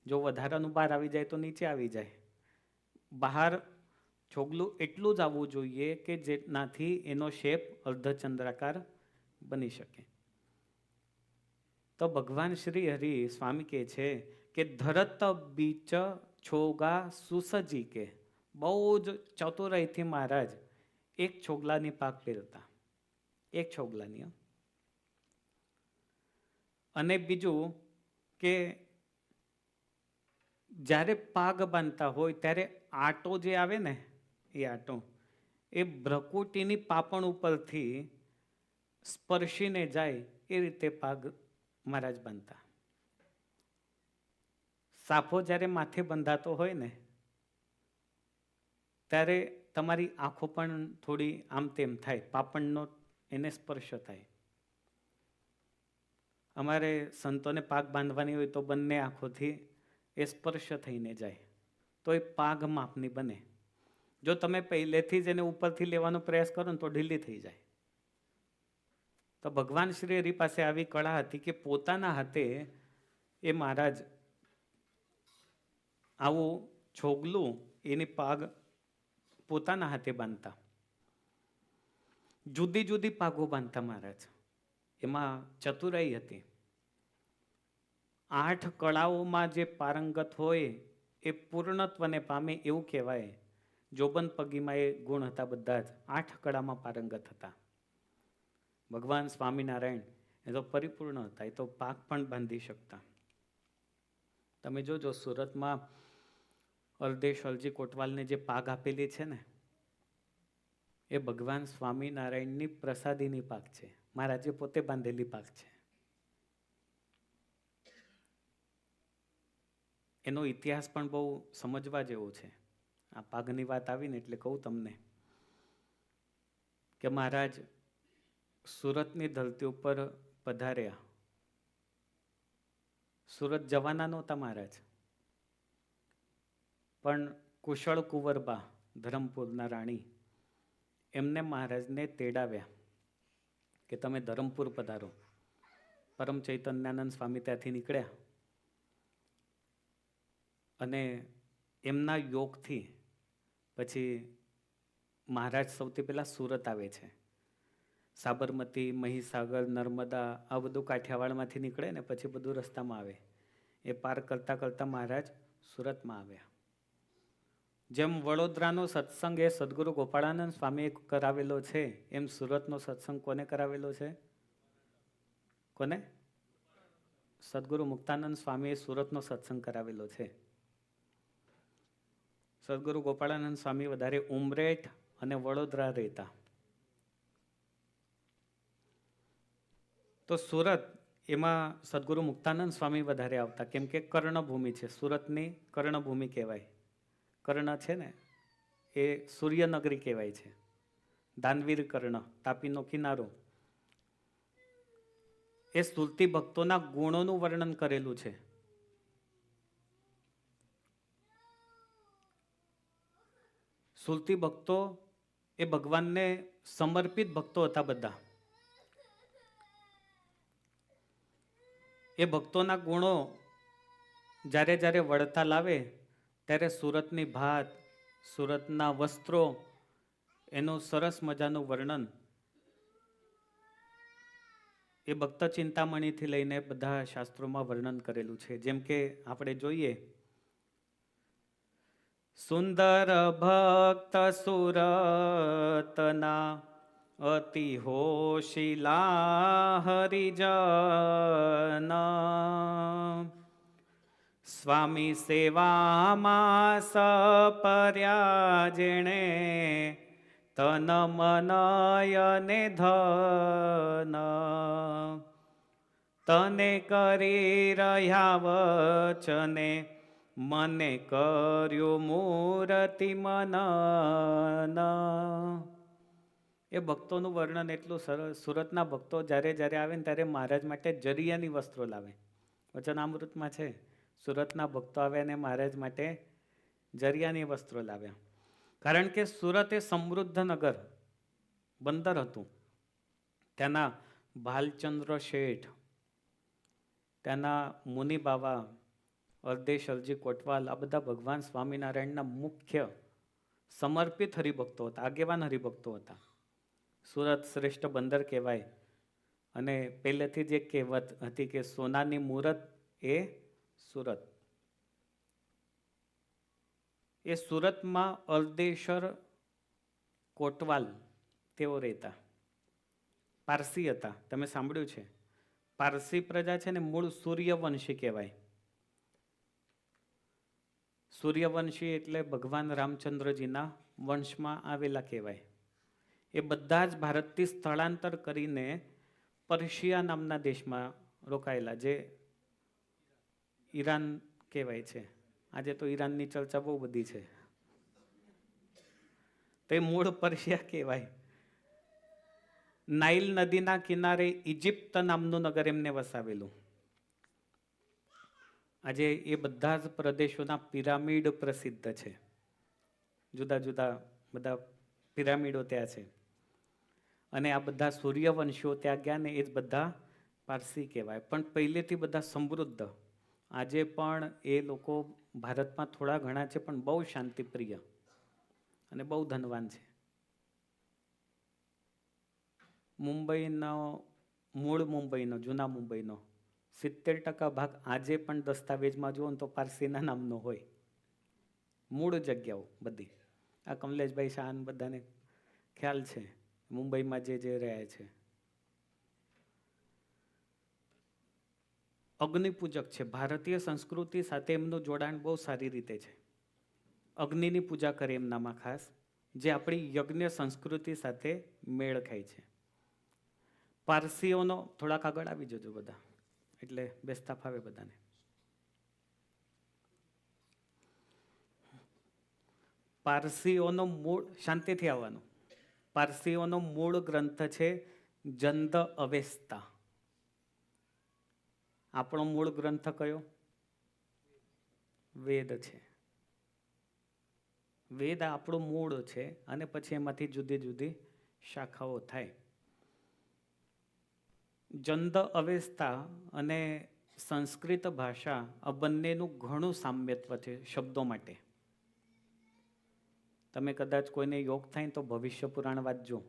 જો વધારાનું બહાર આવી જાય તો નીચે આવી જાય. બહાર છોગલું એટલું જ આવવું જોઈએ કે જેનાથી એનો શેપ અર્ધચંદ્રાકાર બની શકે. તો ભગવાન શ્રી હરિ સ્વામી કહે છે કે ધરત બીચ છોગા સુસજી કે, બહુ જ ચતુરાઈથી મહારાજ એક છોગલાની પાક પહેરતા, એક છોગલાની. અને બીજું કે જ્યારે પાગ બાંધતા હોય ત્યારે આટો જે આવે ને, એ આટો એ ભ્રકુટીની પાપણ ઉપરથી સ્પર્શીને જાય એ રીતે પાગ મહારાજ બાંધતા. સાફો જ્યારે માથે બંધાતો હોય ને ત્યારે તમારી આંખો પણ થોડી આમ તેમ થાય, પાપણનો એને સ્પર્શ થાય. અમારે સંતોને પાગ બાંધવાની હોય તો બંને આંખોથી એ સ્પર્શ થઈને જાય, તો એ પાગ માપની બને. જો તમે પહેલેથી જ એને ઉપરથી લેવાનો પ્રયાસ કરો ને તો ઢીલી થઈ જાય. તો ભગવાન શ્રી હરિ પાસે આવી કળા હતી કે પોતાના હાથે એ મહારાજ આવું છોગલું એની પાગ પોતાના હાથે બાંધતા. જુદી જુદી પાગો બાંધતા મહારાજ, એમાં ચતુરાઈ હતી. 8 કળાઓમાં જે પારંગત હોય એ પૂર્ણત્વને પામે એવું કહેવાય. જોબન પગીમાં એ ગુણ હતા, બધા જ 8 કળામાં પારંગત હતા. ભગવાન સ્વામિનારાયણ એ તો પરિપૂર્ણ હતા, એ તો પાક પણ બાંધી શકતા. તમે જોજો સુરતમાં અર્ધેશ અલજી કોટવાલને જે પાગ આપેલી છે ને, એ ભગવાન સ્વામિનારાયણની પ્રસાદીની પાક છે, મહારાજે પોતે બાંધેલી પાક છે. એનો ઇતિહાસ પણ બહુ સમજવા જેવો છે. આ પાગની વાત આવીને એટલે કહું તમને કે મહારાજ સુરતની ધરતી ઉપર પધાર્યા. સુરત જવાના નહોતા મહારાજ, પણ કુશળ કુંવરબા ધરમપુરના રાણી એમને મહારાજને તેડાવ્યા કે તમે ધરમપુર પધારો. પરમ ચૈતન્યાનંદ સ્વામી ત્યાંથી નીકળ્યા અને એમના યોગથી પછી મહારાજ સૌથી પહેલાં સુરત આવે છે. સાબરમતી, મહીસાગર, નર્મદા આ બધું કાઠિયાવાડમાંથી નીકળે ને પછી બધું રસ્તામાં આવે. એ પાર કરતાં કરતાં મહારાજ સુરતમાં આવ્યા. જેમ વડોદરાનો સત્સંગ એ સદગુરુ ગોપાળાનંદ સ્વામીએ કરાવેલો છે, એમ સુરતનો સત્સંગ કોને કરાવેલો છે? કોને? સદગુરુ મુક્તાનંદ સ્વામીએ સુરતનો સત્સંગ કરાવેલો છે. સદગુરુ ગોપાળાનંદ સ્વામી વધારે ઉમરેઠ અને વડોદરા રહેતા. તો સુરત એમાં સદગુરુ મુક્તાનંદ સ્વામી વધારે આવતા, કેમ કે કર્ણભૂમિ છે, સુરતની કર્ણભૂમિ કહેવાય. કર્ણ છે ને એ સૂર્યનગરી કહેવાય છે. દાનવીર કર્ણ, તાપીનો કિનારો. એ સુરતી ભક્તોના ગુણોનું વર્ણન કરેલું છે. સુરતી ભક્તો એ ભગવાનને સમર્પિત ભક્તો હતા બધા. એ ભક્તોના ગુણો જ્યારે જ્યારે વળતા લાવે ત્યારે સુરતની ભાત, સુરતના વસ્ત્રો, એનું સરસ મજાનું વર્ણન એ ભક્ત ચિંતામણીથી લઈને બધા શાસ્ત્રોમાં વર્ણન કરેલું છે. જેમ કે આપણે જોઈએ, સુંદર ભક્ત સુરતના અતિ હોશિલા હરિજન, સ્વામી સેવામાં સપર્યા જેણે તન મન અને ધન, તને કરી રહ્યા વચને મને કર્યું મૂર્તિ મનન. એ ભક્તોનું વર્ણન એટલું સરસ. સુરતના ભક્તો જ્યારે જ્યારે આવે ને ત્યારે મહારાજ માટે જરિયાની વસ્ત્રો લાવે. વચનામૃતમાં છે, સુરતના ભક્તો આવ્યા અને મહારાજ માટે જરિયાની વસ્ત્રો લાવ્યા. કારણ કે સુરત એ સમૃદ્ધ નગર, બંદર હતું. ત્યાંના ભાલચંદ્ર શેઠ, ત્યાંના મુનિ બાવા, અર્ધેશરજી કોટવાલ, આ બધા ભગવાન સ્વામિનારાયણના મુખ્ય સમર્પિત હરિભક્તો હતા, આગેવાન હરિભક્તો હતા. સુરત શ્રેષ્ઠ બંદર કહેવાય. અને પહેલેથી જ એક કહેવત હતી કે સોનાની મૂરત એ સુરત. એ સુરતમાં અર્ધેશ્વર કોટવાલ તેઓ રહેતા, પારસી હતા. તમે સાંભળ્યું છે, પારસી પ્રજા છે ને મૂળ સૂર્યવંશી કહેવાય. સૂર્યવંશી એટલે ભગવાન રામચંદ્રજીના વંશમાં આવેલા કહેવાય. એ બધા જ ભારતથી સ્થળાંતર કરીને પર્શિયા નામના દેશમાં રોકાયેલા, જે ઈરાન કહેવાય છે. આજે તો ઈરાનની ચર્ચા બહુ બધી છે. તો એ મૂળ પર્શિયા કહેવાય. નાઇલ નદીના કિનારે ઇજિપ્ત નામનું નગર એમને વસાવેલું. આજે એ બધા જ પ્રદેશોના પિરામિડ પ્રસિદ્ધ છે. જુદા જુદા બધા પિરામિડો ત્યાં છે. અને આ બધા સૂર્યવંશીઓ ત્યાં ગયા ને એ જ બધા પારસી કહેવાય. પણ પહેલેથી બધા સમૃદ્ધ. આજે પણ એ લોકો ભારતમાં થોડા ઘણા છે, પણ બહુ શાંતિપ્રિય અને બહુ ધનવાન છે. મુંબઈનો, મૂળ મુંબઈનો, જૂના મુંબઈનો 70% ભાગ આજે પણ દસ્તાવેજમાં જુઓ ને તો પારસીના નામનો હોય. મૂળ જગ્યાઓ બધી. આ કમલેશભાઈ શાહ બધાને ખ્યાલ છે મુંબઈમાં જે રહ્યા છે. અગ્નિપૂજક છે. ભારતીય સંસ્કૃતિ સાથે એમનું જોડાણ બહુ સારી રીતે છે. અગ્નિની પૂજા કરે એમનામાં ખાસ, જે આપણી યજ્ઞ સંસ્કૃતિ સાથે મેળ ખાય છે. પારસીઓનો, થોડાક આગળ આવી જજો બધા, એટલે બેસતા ફાવે બધાને. પારસીઓનો મૂળ, શાંતિથી આવવાનું, પારસીઓનો મૂળ ગ્રંથ છે જંદ અવેસ્તા. આપણો મૂળ ગ્રંથ કયો? વેદ છે. વેદ આપણું મૂળ છે, અને પછી એમાંથી જુદી જુદી શાખાઓ થાય. જંદ અવેસ્તા અને સંસ્કૃત ભાષા આ બંનેનું ઘણું સામ્યત્વ છે શબ્દો માટે. તમે કદાચ કોઈને યોગ થાય ને તો ભવિષ્ય પુરાણ વાંચજો.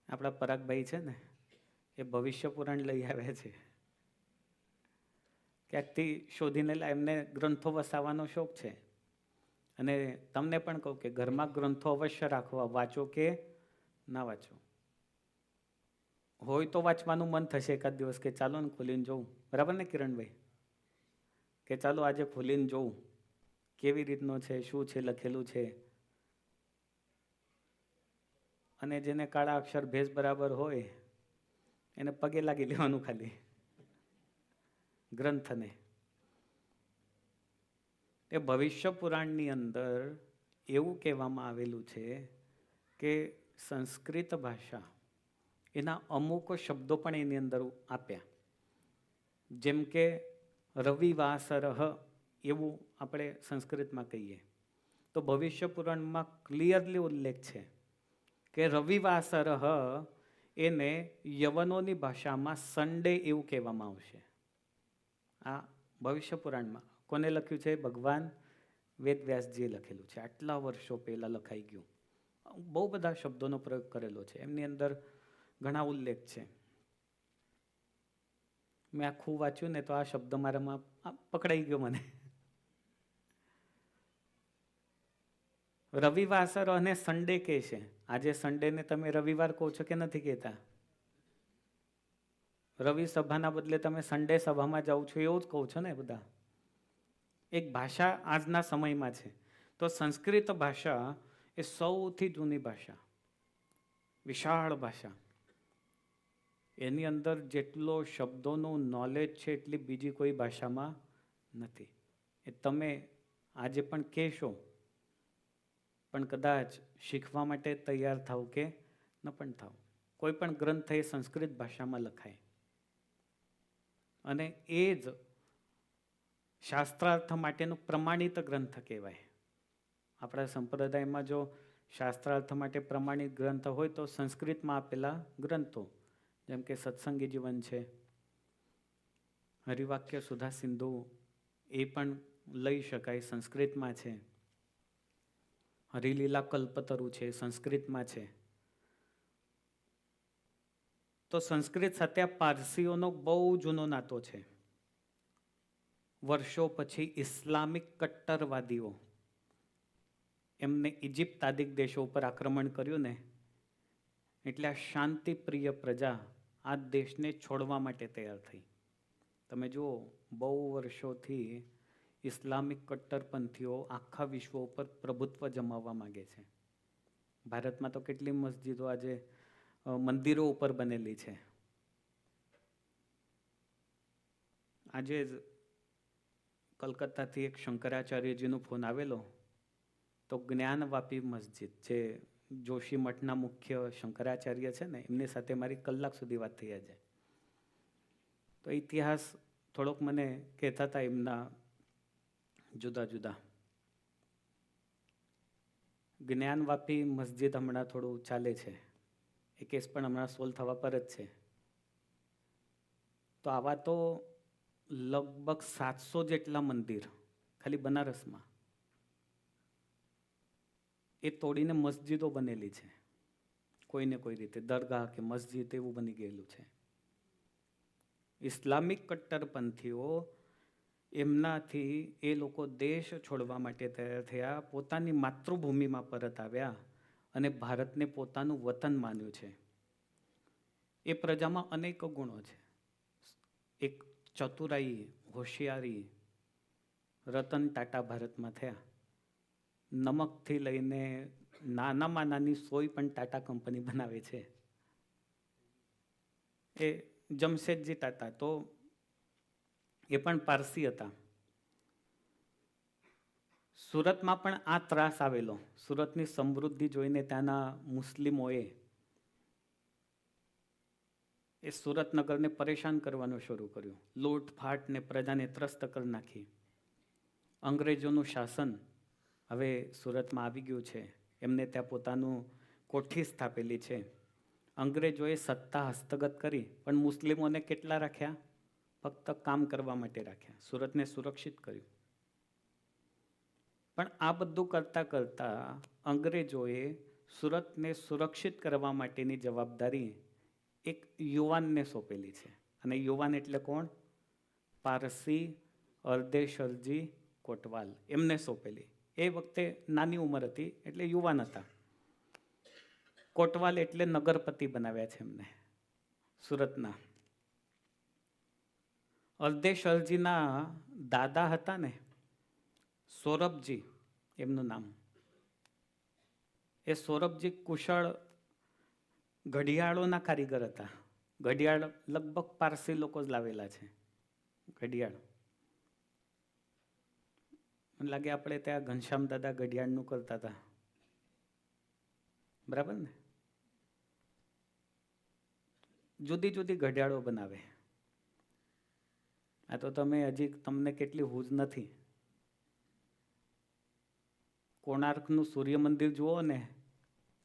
આપણા પરાગભાઈ છે ને, એ ભવિષ્ય પુરાણ લઈ આવ્યા છે. ક્યાંકથી શોધીને એમને ગ્રંથો વસાવવાનો શોખ છે. અને તમને પણ કહું કે ઘરમાં ગ્રંથો અવશ્ય રાખવા, વાંચો કે ના વાંચો. હોય તો વાંચવાનું મન થશે એકાદ દિવસ કે ચાલો ને ખોલીને જોઉં. બરાબર ને કિરણભાઈ? કે ચાલો આજે ખોલીને જોઉં કેવી રીતનો છે, શું છે લખેલું છે. અને જેને કાળા અક્ષર ભેસ બરાબર હોય એને પગે લાગી લેવાનું ખાલી ગ્રંથને. એ ભવિષ્ય પુરાણની અંદર એવું કહેવામાં આવેલું છે કે સંસ્કૃત ભાષા એના અમુક શબ્દો પણ એની અંદર આપ્યા. જેમ કે રવિવાસરહ એવું આપણે સંસ્કૃતમાં કહીએ, તો ભવિષ્ય પુરાણમાં ક્લિયરલી ઉલ્લેખ છે કે રવિવાસરહ એને યવનોની ભાષામાં સન્ડે એવું કહેવામાં આવશે. આ ભવિષ્ય પુરાણમાં કોને લખ્યું છે? ભગવાન વેદવ્યાસજીએ લખેલું છે. આટલા વર્ષો પહેલા લખાઈ ગયું. બહુ બધા શબ્દોનો પ્રયોગ કરેલો છે. એમની અંદર ઘણા ઉલ્લેખ છે. મેં આખું વાંચ્યું ને તો આ શબ્દ મારામાં પકડાઈ ગયો મને. રવિવાસર અને સન્ડે કહે છે. આજે સન્ડેને તમે રવિવાર કહો છો કે નથી કહેતા? રવિ સભાના બદલે તમે સન્ડે સભામાં જાઓ છો એવું જ કહો છો ને બધા. એક ભાષા આજના સમયમાં છે. તો સંસ્કૃત ભાષા એ સૌથી જૂની ભાષા, વિશાળ ભાષા. એની અંદર જેટલો શબ્દોનું નોલેજ છે એટલી બીજી કોઈ ભાષામાં નથી. એ તમે આજે પણ કહેશો, પણ કદાચ શીખવા માટે તૈયાર થાવ કે ન પણ થાવ. કોઈ પણ ગ્રંથ એ સંસ્કૃત ભાષામાં લખાય. અને એ જ શાસ્ત્રાર્થ માટેનો પ્રમાણિત ગ્રંથ કહેવાય. આપણા સંપ્રદાયમાં જો શાસ્ત્રાર્થ માટે પ્રમાણિત ગ્રંથ હોય તો સંસ્કૃતમાં આપેલા ગ્રંથો, જેમ કે સત્સંગી જીવન છે, હરિવાક્ય સુધા સિંધુ, એ પણ લઈ શકાય, સંસ્કૃતમાં છે. હરિલીલા કલ્પતરુ છે, સંસ્કૃતમાં છે. તો સંસ્કૃત સાથે પારસીઓનો બહુ જૂનો નાતો છે. વર્ષો પછી ઇસ્લામિક કટ્ટરવાદીઓ એમને ઇજિપ્ત આદિક દેશો ઉપર આક્રમણ કર્યું ને, એટલે આ શાંતિપ્રિય પ્રજા આ દેશને છોડવા માટે તૈયાર થઈ. તમે જુઓ, બહુ વર્ષોથી ઇસ્લામિક કટ્ટરપંથીઓ આખા વિશ્વ ઉપર પ્રભુત્વ જમાવવા માંગે છે. ભારતમાં તો કેટલી મસ્જિદો આજે મંદિરો ઉપર બનેલી છે. આજે જ કલકત્તાથી એક શંકરાચાર્યજીનો ફોન આવેલો, તો જ્ઞાનવાપી મસ્જિદ, જે જોશી મઠના મુખ્ય શંકરાચાર્ય છે ને, એમની સાથે મારી કલાક સુધી વાત થઈ આજે. તો ઇતિહાસ થોડોક મને કહેતા હતા એમના જુદા જુદા. જ્ઞાનવાપી મસ્જિદ હમણાં થોડું ચાલે છે, એ કેસ પણ હમણાં સોલ્વ થવા પર જ છે. તો આવા તો લગભગ 700 જેટલા મંદિર ખાલી બનારસમાં, એ તોડીને મસ્જિદો બનેલી છે. કોઈને કોઈ રીતે દરગાહ કે મસ્જિદ એવું બની ગયેલું છે. ઇસ્લામિક કટ્ટરપંથીઓ એમનાથી એ લોકો દેશ છોડવા માટે તૈયાર થયા, પોતાની માતૃભૂમિમાં પરત આવ્યા અને ભારતને પોતાનું વતન માન્યું છે. એ પ્રજામાં અનેક ગુણો છે. એક ચતુરાઈ, હોશિયારી. રતન ટાટા ભારતમાં થયા. નમકથી લઈને નાનામાં નાની સોય પણ ટાટા કંપની બનાવે છે. એ જમશેદજી ટાટા તો એ પણ પારસી હતા. સુરતમાં પણ આ ત્રાસ આવેલો. સુરતની સમૃદ્ધિ જોઈને ત્યાંના મુસ્લિમોએ એ સુરતનગરને પરેશાન કરવાનું શરૂ કર્યું. લૂંટફાટ ને પ્રજાને ત્રસ્ત કરી નાખી. અંગ્રેજોનું શાસન હવે સુરતમાં આવી ગયું છે. એમને ત્યાં પોતાનું કોઠી સ્થાપેલી છે. અંગ્રેજોએ સત્તા હસ્તગત કરી, પણ મુસ્લિમોને કેટલા રાખ્યા? ફક્ત કામ કરવા માટે રાખ્યા. સુરતને સુરક્ષિત કર્યું. પણ આ બધું કરતા કરતા અંગ્રેજોએ સુરતને સુરક્ષિત કરવા માટેની જવાબદારી એક યુવાનને સોંપેલી છે. અને યુવાન એટલે કોણ? પારસી અર્ધેશરજી કોટવાલ, એમને સોંપેલી. એ વખતે નાની ઉંમર હતી એટલે યુવાન હતા. કોટવાલ એટલે નગરપતિ બનાવ્યા છે એમને સુરતના. અર્ધેશરજીના દાદા હતા ને, સૌરભજી એમનું નામ. એ સૌરભજી કુશળ ઘડિયાળોના કારીગર હતા. ઘડિયાળ લગભગ પારસી લોકો જ લાવેલા છે. ઘડિયાળ મને લાગે આપણે ત્યાં ઘનશ્યામ દાદા ઘડિયાળનું કરતા હતા, બરાબર ને? જુદી જુદી ઘડિયાળો બનાવે. આ તો તમે હજી તમને કેટલી હૂજ નથી. કોણાર્કનું સૂર્ય મંદિર જુઓ ને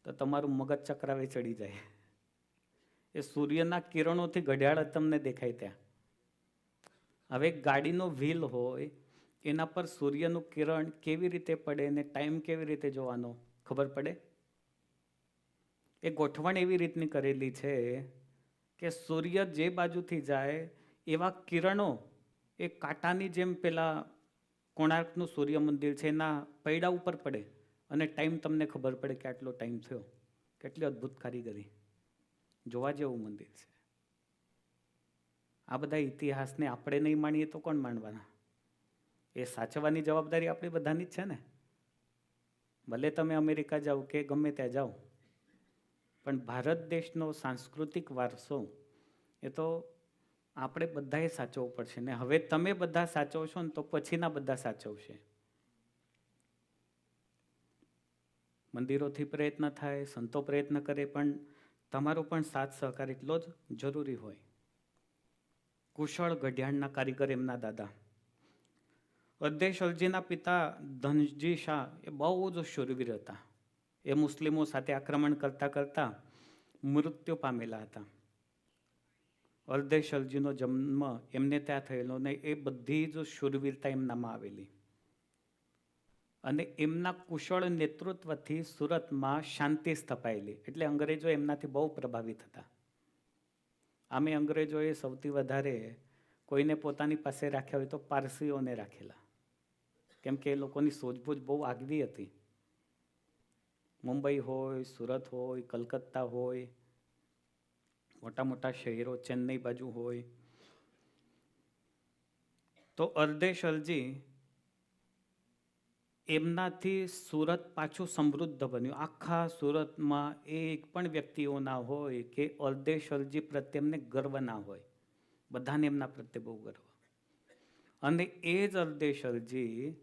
તો તમારું મગજ ચક્રાવે ચડી જાય. એ સૂર્યના કિરણોથી ઘડિયાળ તમને દેખાય ત્યાં. હવે ગાડીનો વ્હીલ હોય, એના પર સૂર્યનું કિરણ કેવી રીતે પડે ને ટાઈમ કેવી રીતે જોવાનો ખબર પડે? એ ગોઠવણ એવી રીતની કરેલી છે કે સૂર્ય જે બાજુથી જાય એવા કિરણો એ કાંટાની જેમ પેલા કોણાર્કનું સૂર્ય મંદિર છે એના પૈડા ઉપર પડે અને ટાઈમ તમને ખબર પડે કે આટલો ટાઈમ થયો. કેટલી અદ્ભુત કારીગરી! જોવા જેવું મંદિર છે. આ બધા ઇતિહાસને આપણે નહીં માણીએ તો કોણ માનવાના? એ સાચવવાની જવાબદારી આપણી બધાની જ છે ને. ભલે તમે અમેરિકા જાઓ કે ગમે ત્યાં જાઓ, પણ ભારત દેશનો સાંસ્કૃતિક વારસો એ તો આપણે બધાએ સાચવવું પડશે. ને હવે તમે બધા સાચવશો ને તો પછીના બધા સાચવશે. મંદિરોથી પ્રયત્ન થાય, સંતો પ્રયત્ન કરે, પણ તમારો પણ સાથ સહકાર એટલો જ જરૂરી હોય. કુશળ ઘડિયાળના કારીગર એમના દાદા. અદ્દેશલજીના પિતા ધનજી શાહ એ બહુ જ શૂરવીર હતા. એ મુસ્લિમો સાથે આક્રમણ કરતા કરતા મૃત્યુ પામેલા હતા. અર્દેશલજીનો જન્મ એમને ત્યાં થયેલો ને એ બધી જ શૂરવીરતા એમનામાં આવેલી. અને એમના કુશળ નેતૃત્વથી સુરતમાં શાંતિ સ્થપાયેલી. એટલે અંગ્રેજો એમનાથી બહુ પ્રભાવિત હતા. આમે અંગ્રેજોએ સૌથી વધારે કોઈને પોતાની પાસે રાખ્યા હોય તો પારસીઓને રાખેલા, કેમ કે એ લોકોની સૂઝબૂઝ બહુ આગવી હતી. મુંબઈ હોય, સુરત હોય, કલકત્તા હોય, મોટા મોટા શહેરો, ચેન્નઈ બાજુ હોય, તો અર્દેશલજી એમનાથી સુરત પાછું સમૃદ્ધ બન્યું. આખા સુરતમાં એક પણ વ્યક્તિઓ ના હોય કે અર્દેશલજી પ્રત્યે એમને ગર્વ ના હોય. બધાને એમના પ્રત્યે બહુ ગર્વ. અને એ જ અર્દેશલજી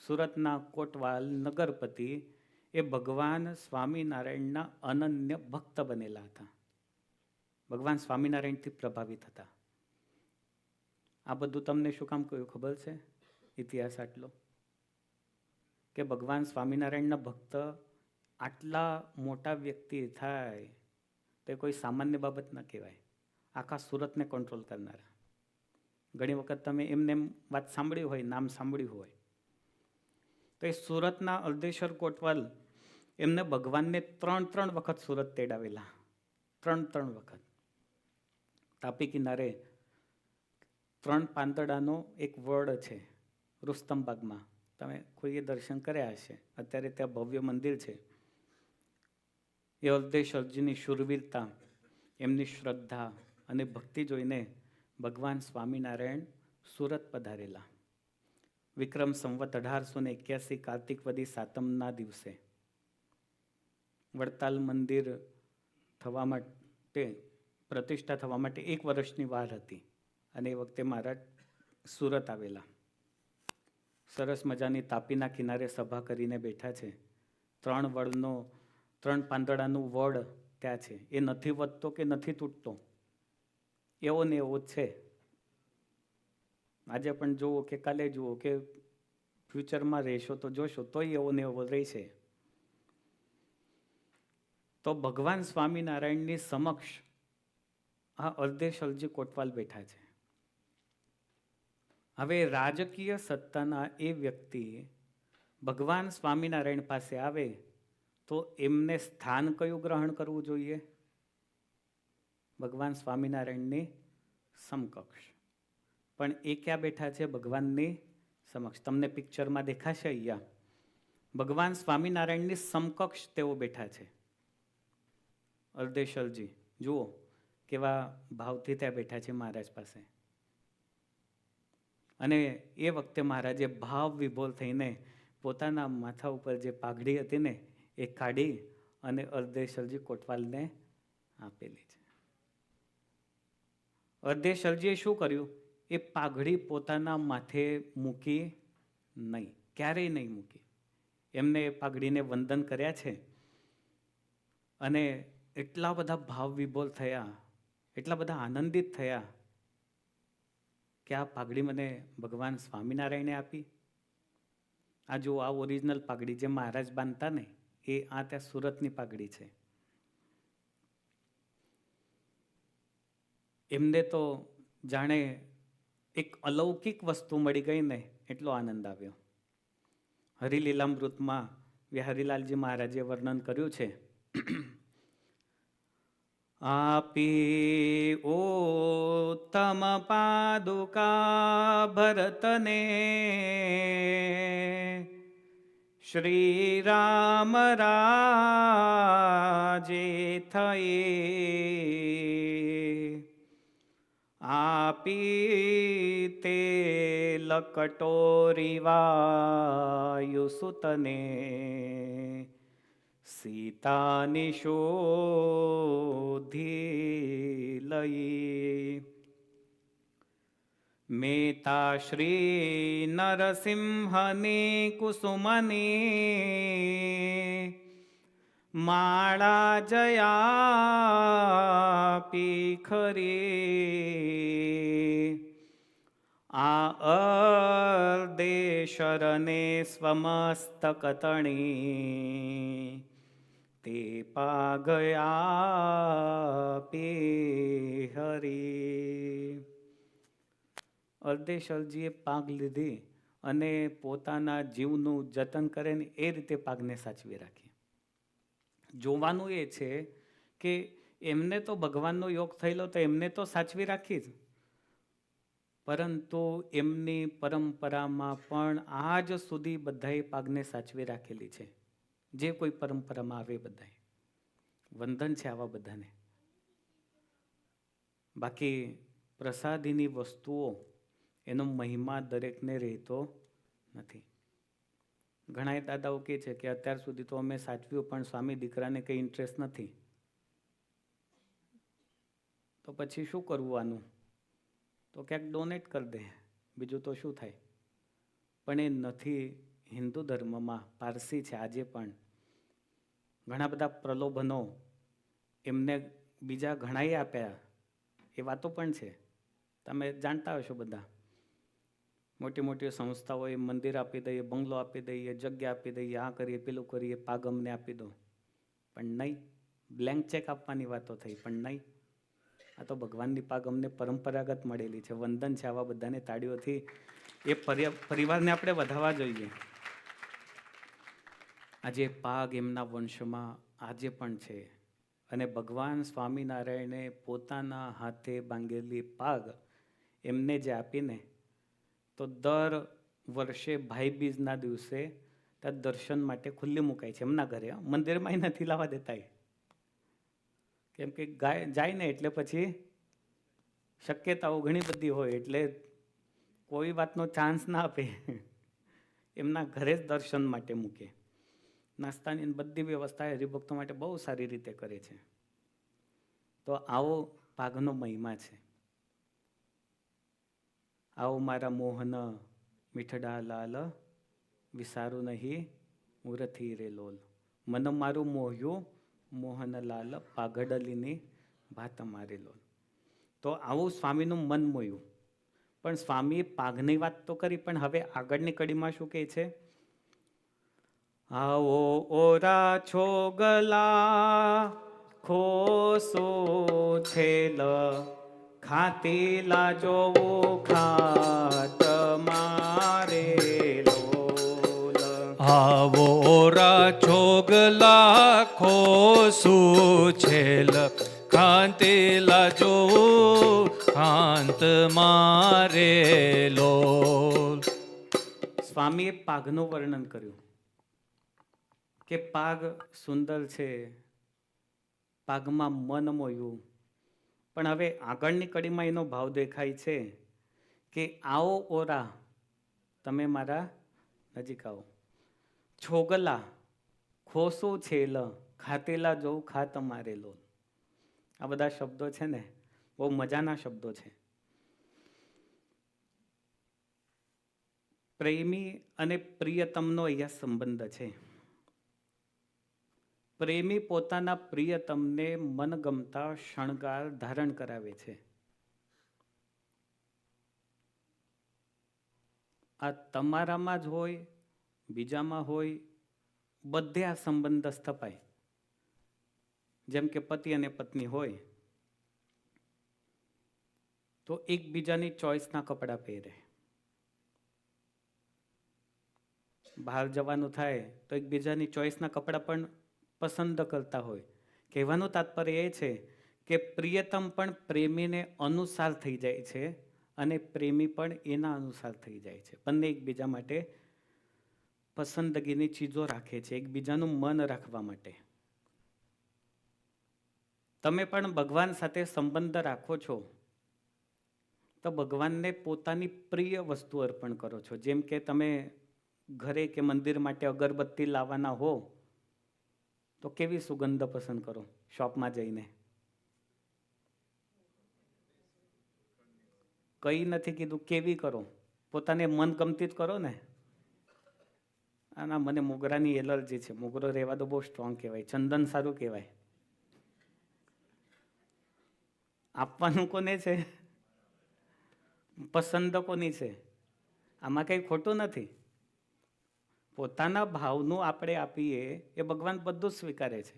સુરતના કોટવાલ નગરપતિ એ ભગવાન સ્વામિનારાયણના અનન્ય ભક્ત બનેલા હતા. ભગવાન સ્વામિનારાયણથી પ્રભાવિત હતા. આ બધું તમને શું કામ કહ્યું ખબર છે? ઇતિહાસ આટલો કે ભગવાન સ્વામિનારાયણના ભક્ત આટલા મોટા વ્યક્તિ થાય તો કોઈ સામાન્ય બાબત ન કહેવાય. આખા સુરતને કંટ્રોલ કરનારા. ઘણી વખત તમે એમને એમ વાત સાંભળી હોય, નામ સાંભળ્યું હોય, તો એ સુરતના અર્દેશ્વર કોટવાલ એમને ભગવાનને 3 વખત સુરત તેડાવેલા. 3 વખત. તાપી કિનારે 3 પાંદડાનો એક વડ છે રુસ્તમબાગમાં. તમે કોઈએ દર્શન કર્યા હશે. અત્યારે ત્યાં ભવ્ય મંદિર છે. એ અર્દેશલજીની શૂરવીરતા, એમની શ્રદ્ધા અને ભક્તિ જોઈને ભગવાન સ્વામિનારાયણ સુરત પધારેલા. વિક્રમ સંવત 1881 કાર્તિક વદી સાતમના દિવસે વડતાલ મંદિર થવા માટે, પ્રતિષ્ઠા થવા માટે 1 વર્ષની વાર હતી. અને એ વખતે મહારાજ સુરત આવેલા. સરસ મજાની તાપીના કિનારે સભા કરીને બેઠા છે. 3 પાંદડાનું વડ ત્યાં છે. એ નથી વધતો કે નથી તૂટતો, એવો ને એવો જ છે. આજે પણ જુઓ કે કાલે જુઓ કે ફ્યુચરમાં રહેશો તો જોશો તોય એવો ને એવો રહેશે. તો ભગવાન સ્વામિનારાયણની સમક્ષ આ અર્દેશલજી કોટવાલ બેઠા છે. હવે રાજકીય સત્તાના એ વ્યક્તિ ભગવાન સ્વામિનારાયણ પાસે આવે તો એમને સ્થાન કયું ગ્રહણ કરવું જોઈએ? ભગવાન સ્વામિનારાયણની સમકક્ષ. પણ એ ક્યાં બેઠા છે? ભગવાનની સમક્ષ. તમને પિક્ચરમાં દેખાશે અહીંયા. ભગવાન સ્વામિનારાયણની સમકક્ષ તેઓ બેઠા છે. અર્દેશલજી જુઓ કેવા ભાવથી ત્યાં બેઠા છે મહારાજ પાસે. અને એ વખતે મહારાજે ભાવ વિભોર થઈને પોતાના માથા ઉપર જે પાઘડી હતી ને એ કાઢી અને અર્દેશલજી કોટવાલને આપેલી છે. અર્દેશલજીએ શું કર્યું? એ પાઘડી પોતાના માથે મૂકી નહીં, ક્યારેય નહીં મૂકી. એમને એ પાઘડીને વંદન કર્યા છે. અને એટલા બધા ભાવ વિભોર થયા, એટલા બધા આનંદિત થયા કે આ પાઘડી મને ભગવાન સ્વામિનારાયણે આપી. આ જો આ ઓરિજિનલ પાઘડી જે મહારાજ બાંધતા ને એ આ ત્યાં સુરતની પાઘડી છે. એમને તો જાણે એક અલૌકિક વસ્તુ મળી ગઈ ને એટલો આનંદ આવ્યો. હરિલીલામૃતમાં વિહારીલાલજી મહારાજે વર્ણન કર્યું છે. આપી ઉત્તમ પાદુકા ભરતને શ્રી રામ રાજે થઈ. આપી તે લકટોરી વાયુસુતને સીતાની શોધી લઈ. મેતા શ્રી નરસિંહની કુસુમની માળા જયા પી ખરી. આ અર્દેશરને સ્વમસ્તકતણી તે પાગયા પે હરી. અર્દેશરજીએ પાગ લીધી અને પોતાના જીવનું જતન કરે ને એ રીતે પાગને સાચવી રાખી. જોવાનું એ છે કે એમને તો ભગવાનનો યોગ થયેલો તો એમને તો સાચવી રાખી જ, પરંતુ એમની પરંપરામાં પણ આજ સુધી બધાએ પાગને સાચવી રાખેલી છે. જે કોઈ પરંપરામાં આવે બધાએ વંદન છે આવા બધાને. બાકી પ્રસાદીની વસ્તુઓ એનો મહિમા દરેકને રહેતો નથી. ઘણા દાદાઓ કહે છે કે અત્યાર સુધી તો અમે સાચવ્યું પણ સ્વામી દીકરાને કંઈ ઇન્ટરેસ્ટ નથી, તો પછી શું કરવું આનું? તો ક્યાંક ડોનેટ કરી દે, બીજું તો શું થાય. પણ એ નથી. હિન્દુ ધર્મમાં પારસી છે આજે પણ ઘણા બધા પ્રલોભનો એમને બીજા ઘણાએ આપ્યા, એ વાતો પણ છે. તમે જાણતા હશો બધા. મોટી મોટી સંસ્થાઓએ મંદિર આપી દઈએ, બંગલો આપી દઈએ, જગ્યા આપી દઈએ, આ કરીએ પેલું કરીએ, પાગ અમને આપી દો. પણ નહીં, બ્લેન્ક ચેક આપવાની વાતો થઈ, પણ નહીં. આ તો ભગવાનની પાગ અમને પરંપરાગત મળેલી છે. વંદન છે આવા બધાને તાળીઓથી એ પરિવારને આપણે વધાવવા જોઈએ. આજે પાગ એમના વંશમાં આજે પણ છે અને ભગવાન સ્વામિનારાયણે પોતાના હાથે બાંધેલી પાગ એમને જે આપીને, તો દર વર્ષે ભાઈબીજના દિવસે ત્યાં દર્શન માટે ખુલ્લી મુકાય છે એમના ઘરે. મંદિરમાં નથી લાવવા દેતા, કેમ કે જાય ને એટલે પછી શક્યતાઓ ઘણી બધી હોય, એટલે કોઈ વાતનો ચાન્સ ના આપે. એમના ઘરે જ દર્શન માટે મૂકે. નાસ્તાની બધી વ્યવસ્થા હરિભક્તો માટે બહુ સારી રીતે કરે છે. તો આવો પાગનો મહિમા છે. આવો મારા મોહન મીઠડા લાલ, વિસારું નહીં મુરથી રે લોલ. મન મારું મોહ્યું મોહનલાલ, પાઘડલીની ભાત મારે લોલ. તો આવું સ્વામીનું મન મોહ્યું. પણ સ્વામીએ પાઘની વાત તો કરી, પણ હવે આગળની કડીમાં શું કહે છે? આવો ઓરા છોગલા ખોસો છેલ, ખાતીલા જોવું ખાત મારે લોલ. આવો છોગલા ખોસું છેલ, કાંતેલા જો કાંત મારે લોલ. સ્વામીએ પાગનું વર્ણન કર્યું કે પાગ સુંદર છે, પાગમાં મન મોયું. પણ હવે આગળની કડીમાં એનો ભાવ દેખાય છે કે આવો ઓરા, તમે મારા નજીક આવો. છોગલા ખોસું છેલ, ખાતેલા જોઉં ખાત મારે લોલ. આ બધા શબ્દો છે ને બહુ મજાના શબ્દો છે. પ્રેમી અને પ્રિયતમનો અહીંયા સંબંધ છે. પ્રેમી પોતાના પ્રિયતમને મનગમતા શણગાર ધારણ કરાવે છે. આ તમારામાં જ હોય, બીજામાં હોય, બધે આ સંબંધ સ્થપાય. જેમ કે પતિ અને પત્ની હોય તો એકબીજાની ચોઈસના કપડાં પહેરે. બહાર જવાનું થાય તો એકબીજાની ચોઈસના કપડાં પણ પસંદ કરતા હોય. કહેવાનું તાત્પર્ય એ છે કે પ્રિયતમ પણ પ્રેમીને અનુસાર થઈ જાય છે અને પ્રેમી પણ એના અનુસાર થઈ જાય છે. બંને એકબીજા માટે પસંદગીની ચીજો રાખે છે, એકબીજાનું મન રાખવા માટે. તમે પણ ભગવાન સાથે સંબંધ રાખો છો તો ભગવાનને પોતાની પ્રિય વસ્તુ અર્પણ કરો છો. જેમ કે તમે ઘરે કે મંદિર માટે અગરબત્તી લાવવાના હો તો કેવી સુગંધ પસંદ કરો? શોપમાં જઈને કઈ નથી કીધું, કેવી કરો? પોતાને મન ગમતી જ કરો ને. આના મને મોગરાની એલર્જી છે. મોગરો રહેવા તો બહુ સ્ટ્રોંગ કહેવાય. ચંદન સારું કહેવાય. આપવાનું કોને છે? પસંદ કોની છે? આમાં કંઈ ખોટું નથી. પોતાના ભાવનું આપણે આપીએ એ ભગવાન બધું જ સ્વીકારે છે.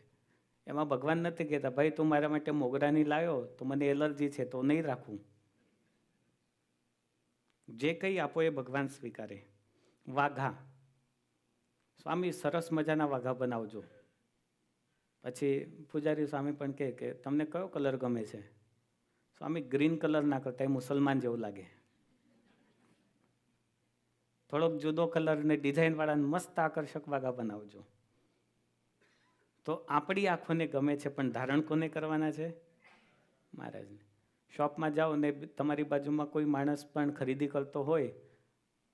એમાં ભગવાન નથી કહેતા ભાઈ તું મારા માટે મોગરાની લાવ્યો તો મને એલર્જી છે તો નહીં રાખું. જે કંઈ આપો એ ભગવાન સ્વીકારે. વાઘા, સ્વામી સરસ મજાના વાઘા બનાવજો. પછી પૂજારી સ્વામી પણ કહે કે તમને કયો કલર ગમે છે? સ્વામી ગ્રીન કલર ના કરતા એ મુસલમાન જેવું લાગે. થોડોક જુદો કલર ને ડિઝાઇનવાળા મસ્ત આકર્ષક વાઘા બનાવજો. તો આપણી આંખોને ગમે છે પણ ધારણ કોને કરવાના છે? મહારાજને. શોપમાં જાઓ ને તમારી બાજુમાં કોઈ માણસ પણ ખરીદી કરતો હોય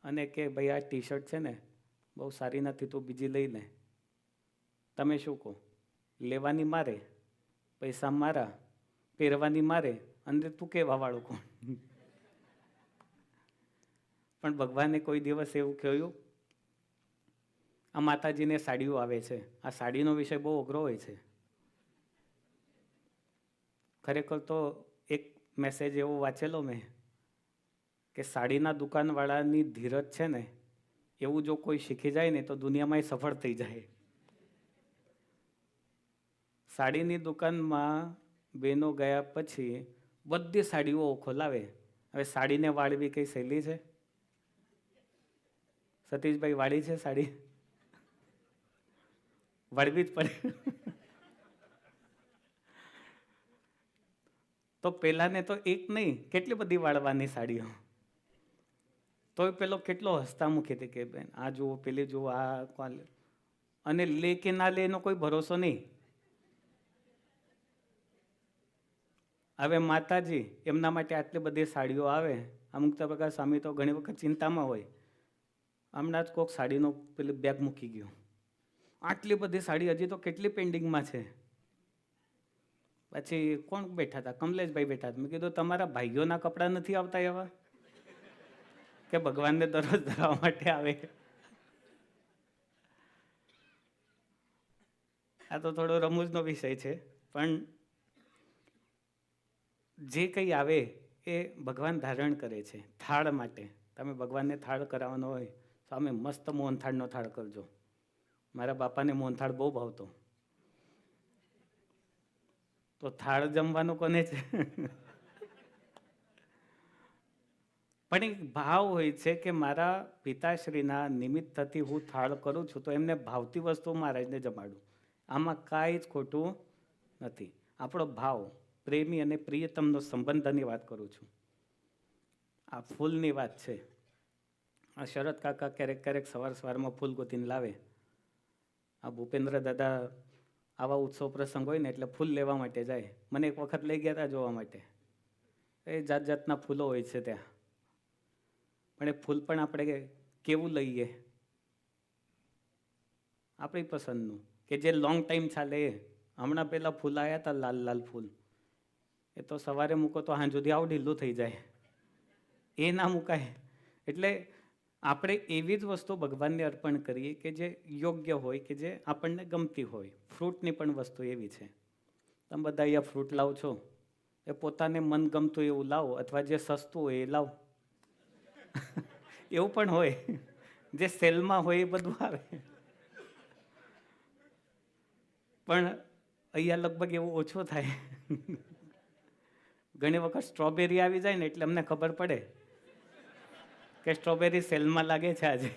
અને કે ભાઈ આ ટી શર્ટ છે ને બહુ સારી નથી, તું બીજી લઈ લે. તમે શું કહો? લેવાની મારે, પૈસા મારા, પહેરવાની મારે, અને તું કહેવા વાળો કોણ? પણ ભગવાને કોઈ દિવસ એવું કહ્યું? આ માતાજીને સાડીઓ આવે છે, આ સાડીનો વિષય બહુ અઘરો હોય છે. ખરેખર તો એક મેસેજ એવો વાંચેલો મેં કે સાડીના દુકાનવાળાની ધીરજ છે ને એવું જો કોઈ શીખી જાય ને તો દુનિયામાં સફળ થઈ જાય. સાડીની દુકાનમાં બહેનો ગયા પછી બધી સાડીઓ ખોલાવે. હવે સાડીને વાળવી કઈ સહેલી છે? સતીશભાઈ વાળી છે સાડી? વાળવી જ પડે. તો પેલાને તો એક નહીં કેટલી બધી વાળવાની સાડીઓ. તો પેલો કેટલો હસતા મૂકી હતી કે બેન આ જુઓ, પેલી જુઓ, આ કોણ, અને લે કે ના લે એનો કોઈ ભરોસો નહીં. હવે માતાજી એમના માટે આટલી બધી સાડીઓ આવે. અમુક પ્રકાર સ્વામી તો ઘણી વખત ચિંતામાં હોય. હમણાં જ કોઈક સાડીનો પેલી બેગ મૂકી ગયો. આટલી બધી સાડી હજી તો કેટલી પેન્ડિંગમાં છે. પછી કોણ બેઠા હતા? કમલેશભાઈ બેઠા હતા. મેં કીધું તમારા ભાઈઓના કપડાં નથી આવતા એવા કે ભગવાનને દરરોજ ધરાવવા માટે આવે? આ તો થોડો રમૂજનો વિષય છે, પણ જે કંઈ આવે એ ભગવાન ધારણ કરે છે. થાળ માટે તમે ભગવાનને થાળ કરાવવાનો હોય તો અમે મસ્ત મોહનથાળનો થાળ કરજો. મારા બાપાને મોહનથાળ બહુ ભાવતો. તો થાળ જમવાનું કોને છે? પણ એક ભાવ હોય છે કે મારા પિતાશ્રીના નિમિત્ત થકી હું થાળ કરું છું તો એમને ભાવતી વસ્તુ મહારાજને જમાડું. આમાં કાંઈ જ ખોટું નથી. આપણો ભાવ, પ્રેમી અને પ્રિયતમનો સંબંધની વાત કરું છું. આ ફૂલની વાત છે. આ શરદ કાકા ક્યારેક ક્યારેક સવારમાં ફૂલ ગોતીને લાવે. આ ભૂપેન્દ્ર દાદા આવા ઉત્સવ પ્રસંગ હોય ને એટલે ફૂલ લેવા માટે જાય. મને એક વખત લઈ ગયા હતા જોવા માટે. એ જાત જાતના ફૂલો હોય છે ત્યાં. પણ એ ફૂલ પણ આપણે કેવું લઈએ? આપણી પસંદનું કે જે લોંગ ટાઈમ ચાલે. હમણાં પહેલાં ફૂલ આવ્યા હતા લાલ લાલ ફૂલ, એ તો સવારે મૂકો તો હાંજ સુધી આવું ઢીલું થઈ જાય. એ ના મુકાય. એટલે આપણે એવી જ વસ્તુ ભગવાનને અર્પણ કરીએ કે જે યોગ્ય હોય, કે જે આપણને ગમતી હોય. ફ્રૂટની પણ વસ્તુ એવી છે. તમે બધા અહીંયા ફ્રૂટ લાવો છો, એ પોતાને મનગમતું એવું લાવો, અથવા જે સસ્તું હોય એ લાવો. એવું પણ હોય. જે સેલમાં હોય એ બધું આવે. પણ અહીંયા લગભગ એવું ઓછું થાય. ઘણી વખત સ્ટ્રોબેરી આવી જાય ને એટલે અમને ખબર પડે કે સ્ટ્રોબેરી સેલમાં લાગે છે આજે.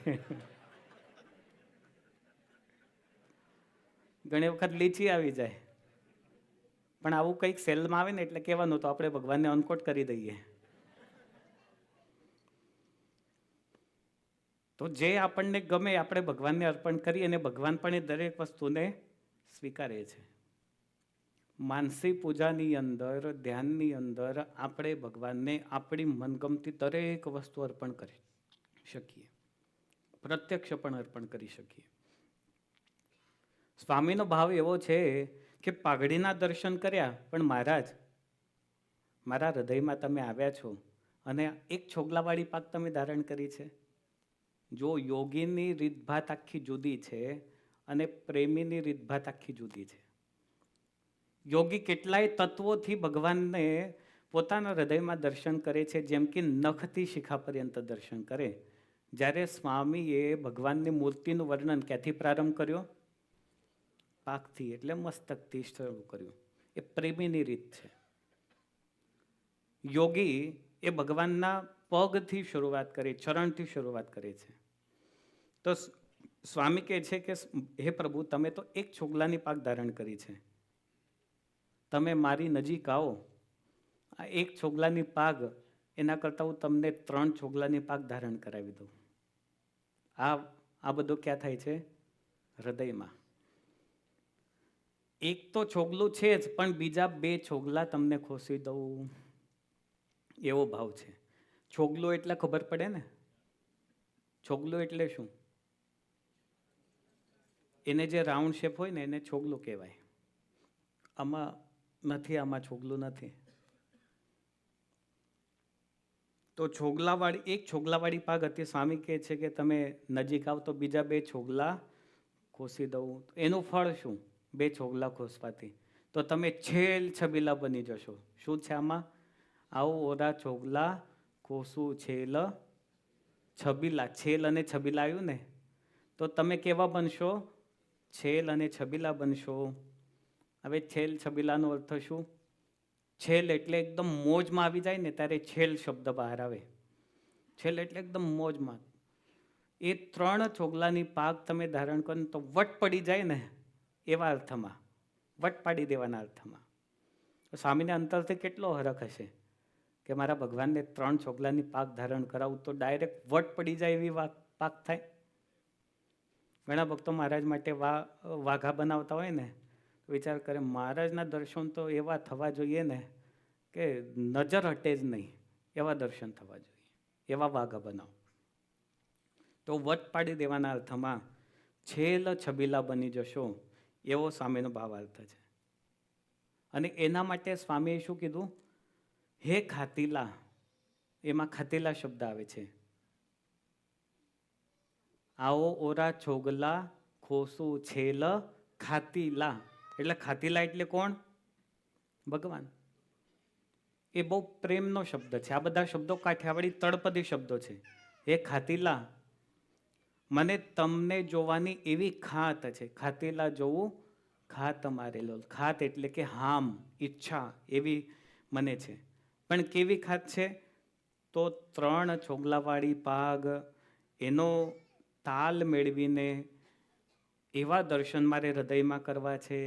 ઘણી વખત લીચી આવી જાય. પણ આવું કંઈક સેલમાં આવે ને એટલે કહેવાનું તો આપણે ભગવાનને અનકોટ કરી દઈએ. તો જે આપણને ગમે આપણે ભગવાનને અર્પણ કરીએ અને ભગવાન પણ એ દરેક વસ્તુને સ્વીકારે છે. માનસી પૂજાની અંદર, ધ્યાનની અંદર આપણે ભગવાનને આપણી મનગમતી દરેક વસ્તુ અર્પણ કરી શકીએ. પ્રત્યક્ષ પણ અર્પણ કરી શકીએ. સ્વામીનો ભાવ એવો છે કે પાઘડીના દર્શન કર્યા પણ મહારાજ મારા હૃદયમાં તમે આવ્યા છો અને એક છોગલાવાળી પાક તમે ધારણ કરી છે. જો યોગીની રીતભાત આખી જુદી છે અને પ્રેમીની રીતભાત આખી જુદી છે. યોગી કેટલાય તત્વોથી ભગવાનને પોતાના હૃદયમાં દર્શન કરે છે, જેમ કે નખથી શિખા પર્યંત દર્શન કરે. જ્યારે સ્વામીએ ભગવાનની મૂર્તિનું વર્ણન ક્યાંથી પ્રારંભ કર્યો? પાકથી, એટલે મસ્તકથી શરૂ કર્યું. એ પ્રેમીની રીત છે. યોગી એ ભગવાનના પગથી શરૂઆત કરે, ચરણથી શરૂઆત કરે છે. તો સ્વામી કહે છે કે હે પ્રભુ, તમે તો એક છોગલાની પાક ધારણ કરી છે, તમે મારી નજીક આવો, આ એક છોગલાની પાક એના કરતાં હું તમને 3 છોગલાની પાક ધારણ કરાવી દઉં. આ બધું ક્યાં થાય છે? હૃદયમાં. એક તો છોગલું છે જ, પણ બીજા 2 છોગલા તમને ખોસી દઉં, એવો ભાવ છે. છોગલું એટલે ખબર પડે ને? છોગલું એટલે શું? એને જે રાઉન્ડ શેપ હોય ને એને છોગલું કહેવાય. આમાં નથી, આમાં છોગલું નથી. તો એક છોગલાવાળી પાક હતી. સ્વામી કહે છે કે તમે નજીક આવ તો બીજા 2 છોગલા ખોસી દઉં. એનું ફળ શું? 2 છોગલા ખોસવાથી તો તમે છેલ છબીલા બની જશો. શું છે આમાં? આવો ઓરા છોગલા ખોસું છેલ છબીલા. છેલ અને છબીલા આવ્યું ને, તો તમે કેવા બનશો? છેલ અને છબીલા બનશો. હવે છેલ છબીલાનો અર્થ શું? છેલ એટલે એકદમ મોજમાં આવી જાય ને ત્યારે છેલ શબ્દ બહાર આવે. છેલ એટલે એકદમ મોજમાં. એ 3 છોગલાની પાક તમે ધારણ કરો તો વટ પડી જાય ને, એવા અર્થમાં, વટ પાડી દેવાના અર્થમાં. સ્વામીને અંતરથી કેટલો હરખ હશે કે મારા ભગવાનને 3 છોગલાની પાક ધારણ કરાવું તો ડાયરેક્ટ વટ પડી જાય એવી પાક થાય. ઘણા ભક્તો મહારાજ માટે વાઘા બનાવતા હોય ને, વિચાર કરે મહારાજના દર્શન તો એવા થવા જોઈએ ને કે નજર હટે જ નહીં, એવા દર્શન થવા જોઈએ, એવા વાઘા બનાવો. તો વટ પાડી દેવાના અર્થમાં છેલ છબીલા બની જશો, એવો સ્વામીનો ભાવાર્થ છે. અને એના માટે સ્વામીએ શું કીધું? હે ખાતીલા. એમાં ખાતીલા શબ્દ આવે છે. આવો ઓરા છોગલા ખોસું છેલ ખાતીલા. એટલે ખાતીલા એટલે કોણ? ભગવાન. એ બહુ પ્રેમનો શબ્દ છે. આ બધા શબ્દો કાઠિયાવાડી તળપદી શબ્દો છે. હે ખાતીલા, મને તમને જોવાની એવી ખાત છે. ખાતીલા જોવું ખાત મારે લોલ. ખાત એટલે કે હામ, ઈચ્છા એવી મને છે. પણ કેવી ખાત છે? તો 3 છોગલાવાળી પાગ, એનો તાલ મેળવીને એવા દર્શન મારે હૃદયમાં કરવા છે.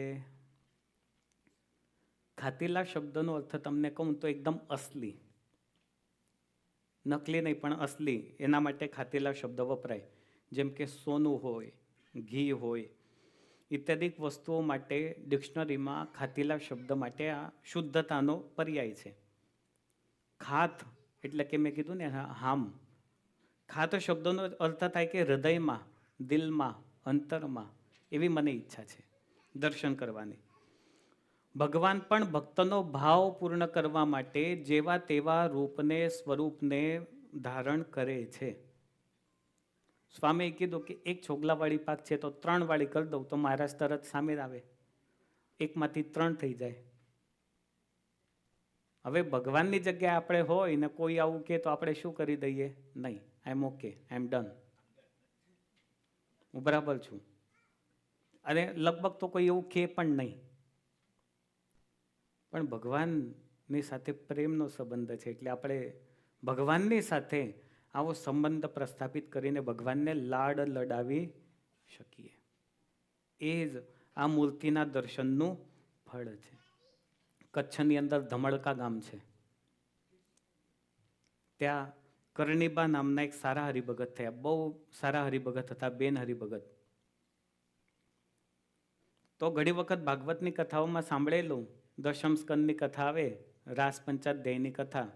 ખાતીલા શબ્દનો અર્થ તમને કહું તો એકદમ અસલી, નકલી નહીં પણ અસલી. એના માટે ખાતીલા શબ્દ વપરાય. જેમ કે સોનું હોય, ઘી હોય, ઇત્યાદિ વસ્તુઓ માટે ડિક્શનરીમાં ખાતીલા શબ્દ માટે આ શુદ્ધતાનો પર્યાય છે. ખાત એટલે કે મેં કીધું ને હામ. ખાત શબ્દનો અર્થ થાય કે હૃદયમાં, દિલમાં, અંતરમાં એવી મને ઈચ્છા છે દર્શન કરવાની. ભગવાન પણ ભક્તનો ભાવ પૂર્ણ કરવા માટે જેવા તેવા રૂપને, સ્વરૂપને ધારણ કરે છે. સ્વામીએ કીધું કે એક છોગલાવાળી પાક છે તો 3 વાળી કરી દઉં તો મહારાજ તરત સામે આવે, 1માંથી 3 થઈ જાય. હવે ભગવાનની જગ્યાએ આપણે હોય ને કોઈ આવું કે તો આપણે શું કરી દઈએ? નહીં, આઈ એમ ઓકે, આઈ એમ ડન, હું બરાબર છું. અને લગભગ તો કોઈ એવું કે પણ નહીં. પણ ભગવાનની સાથે પ્રેમનો સંબંધ છે એટલે આપણે ભગવાનની સાથે આવો સંબંધ પ્રસ્થાપિત કરીને ભગવાનને લાડ લડાવી શકીએ. એ જ આ મૂર્તિના દર્શનનું ફળ છે. કચ્છની અંદર ધમડકા ગામ છે. ત્યાં કરણીબા નામના એક સારા હરિભગત થયા. બહુ સારા હરિભગત હતા, બેન હરિભગત. તો ઘણી વખત ભાગવતની કથાઓમાં સાંભળેલું, દશમ સ્કંદની કથા આવે, રાસ પંચાધ્યાયની કથા,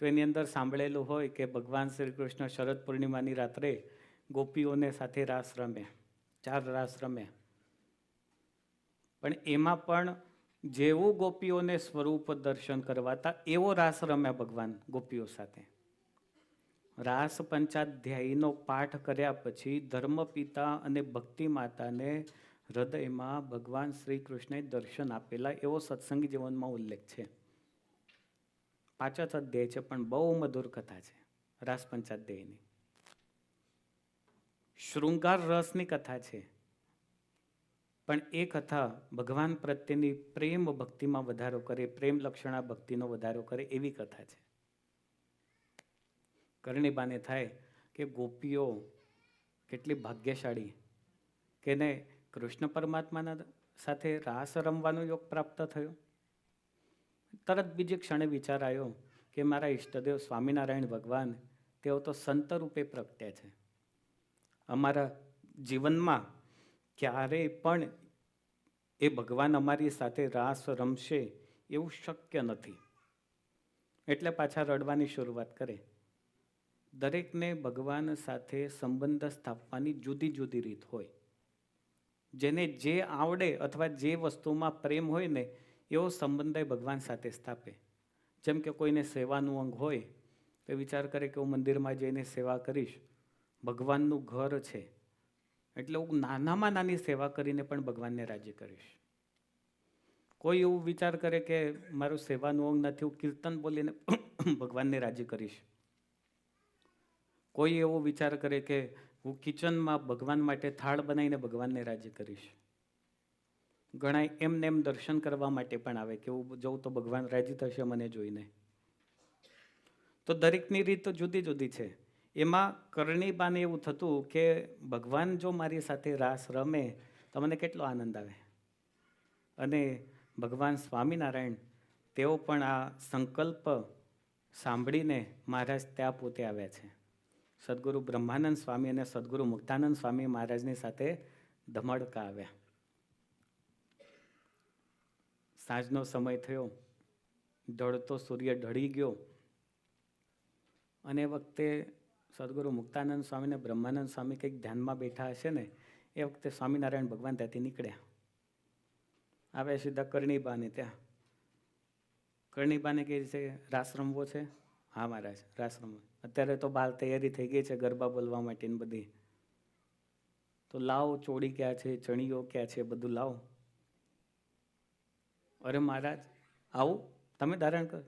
તો એની અંદર સાંભળેલું હોય કે ભગવાન શ્રી કૃષ્ણ શરદ પૂર્ણિમાની રાત્રે ગોપીઓને સાથે રાસ રમ્યા, 4 રાસ રમ્યા. પણ એમાં પણ જેવું ગોપીઓને સ્વરૂપ દર્શન કરવાતા એવો રાસ રમ્યા ભગવાન ગોપીઓ સાથે. રાસ પંચાધ્યાયીનો પાઠ કર્યા પછી ધર્મપિતા અને ભક્તિ માતાને હૃદયમાં ભગવાન શ્રી કૃષ્ણએ દર્શન આપેલા એવો સત્સંગી જીવનમાં ઉલ્લેખ છે. 5 જ અધ્યાય છે, પણ બહુ મધુર કથા છે. રાસ પંચાધ્યાયની શૃંગાર રસની કથા છે, પણ એ કથા ભગવાન પ્રત્યેની પ્રેમ ભક્તિમાં વધારો કરે, પ્રેમ લક્ષણા ભક્તિનો વધારો કરે એવી કથા છે. કરણીબાને થાય કે ગોપીઓ કેટલી ભાગ્યશાળી કે એને કૃષ્ણ પરમાત્માના સાથે રાસ રમવાનો યોગ પ્રાપ્ત થયો. તરત બીજી ક્ષણે વિચાર આવ્યો કે મારા ઈષ્ટદેવ સ્વામિનારાયણ ભગવાન તેઓ તો સંત રૂપે પ્રગટ્યા છે. અમારા જીવનમાં ક્યારેય પણ એ ભગવાન અમારી સાથે રાસ રમશે એવું શક્ય નથી. એટલે પાછા રડવાની શરૂઆત કરે. દરેકને ભગવાન સાથે સંબંધ સ્થાપવાની જુદી જુદી રીત હોય. જેને જે આવડે અથવા જે વસ્તુમાં પ્રેમ હોય ને એવો સંબંધ ભગવાન સાથે સ્થાપે. જેમ કે કોઈને સેવાનું અંગ હોય તો વિચાર કરે કે હું મંદિરમાં જઈને સેવા કરીશ, ભગવાનનું ઘર છે એટલે હું નાનામાં નાની સેવા કરીને પણ ભગવાનને રાજી કરીશ. કોઈ એવું વિચાર કરે કે મારું સેવાનું અંગ નથી, હું કીર્તન બોલીને ભગવાનને રાજી કરીશ. કોઈ એવો વિચાર કરે કે હું કિચનમાં ભગવાન માટે થાળ બનાવીને ભગવાનને રાજી કરીશ. ઘણા એમને એમ દર્શન કરવા માટે પણ આવે કે હું જઉં તો ભગવાન રાજી થશે મને જોઈને. તો દરેકની રીત તો જુદી જુદી છે. એમાં કરણીબાને એવું થતું કે ભગવાન જો મારી સાથે રાસ રમે તો મને કેટલો આનંદ આવે. અને ભગવાન સ્વામિનારાયણ તેઓ પણ આ સંકલ્પ સાંભળીને મહારાજ ત્યાં પોતે આવ્યા છે. સદગુરુ બ્રહ્માનંદ સ્વામી અને સદગુરુ મુક્તાનંદ સ્વામી મહારાજની સાથે ધમડકા આવ્યા. સાંજનો સમય થયો, ઢળતો સૂર્ય ઢળી ગયો અને એ વખતે સદગુરુ મુક્તાનંદ સ્વામી અને બ્રહ્માનંદ સ્વામી કંઈક ધ્યાનમાં બેઠા હશે ને એ વખતે સ્વામિનારાયણ ભગવાન ત્યાંથી નીકળ્યા. આવ્યા સીધા કરણીબાને ત્યાં. કરણીબાને કહે છે રાસ રમવો છે? હા મહારાજ રાસ રમવો. અત્યારે તો બાલ તૈયારી થઈ ગઈ છે ગરબા બોલવા માટેની બધી. તો લાવો, ચોળી ક્યાં છે, ચણીઓ ક્યાં છે, બધું લાવો. અરે મહારાજ આવું તમે ધારણ કરો.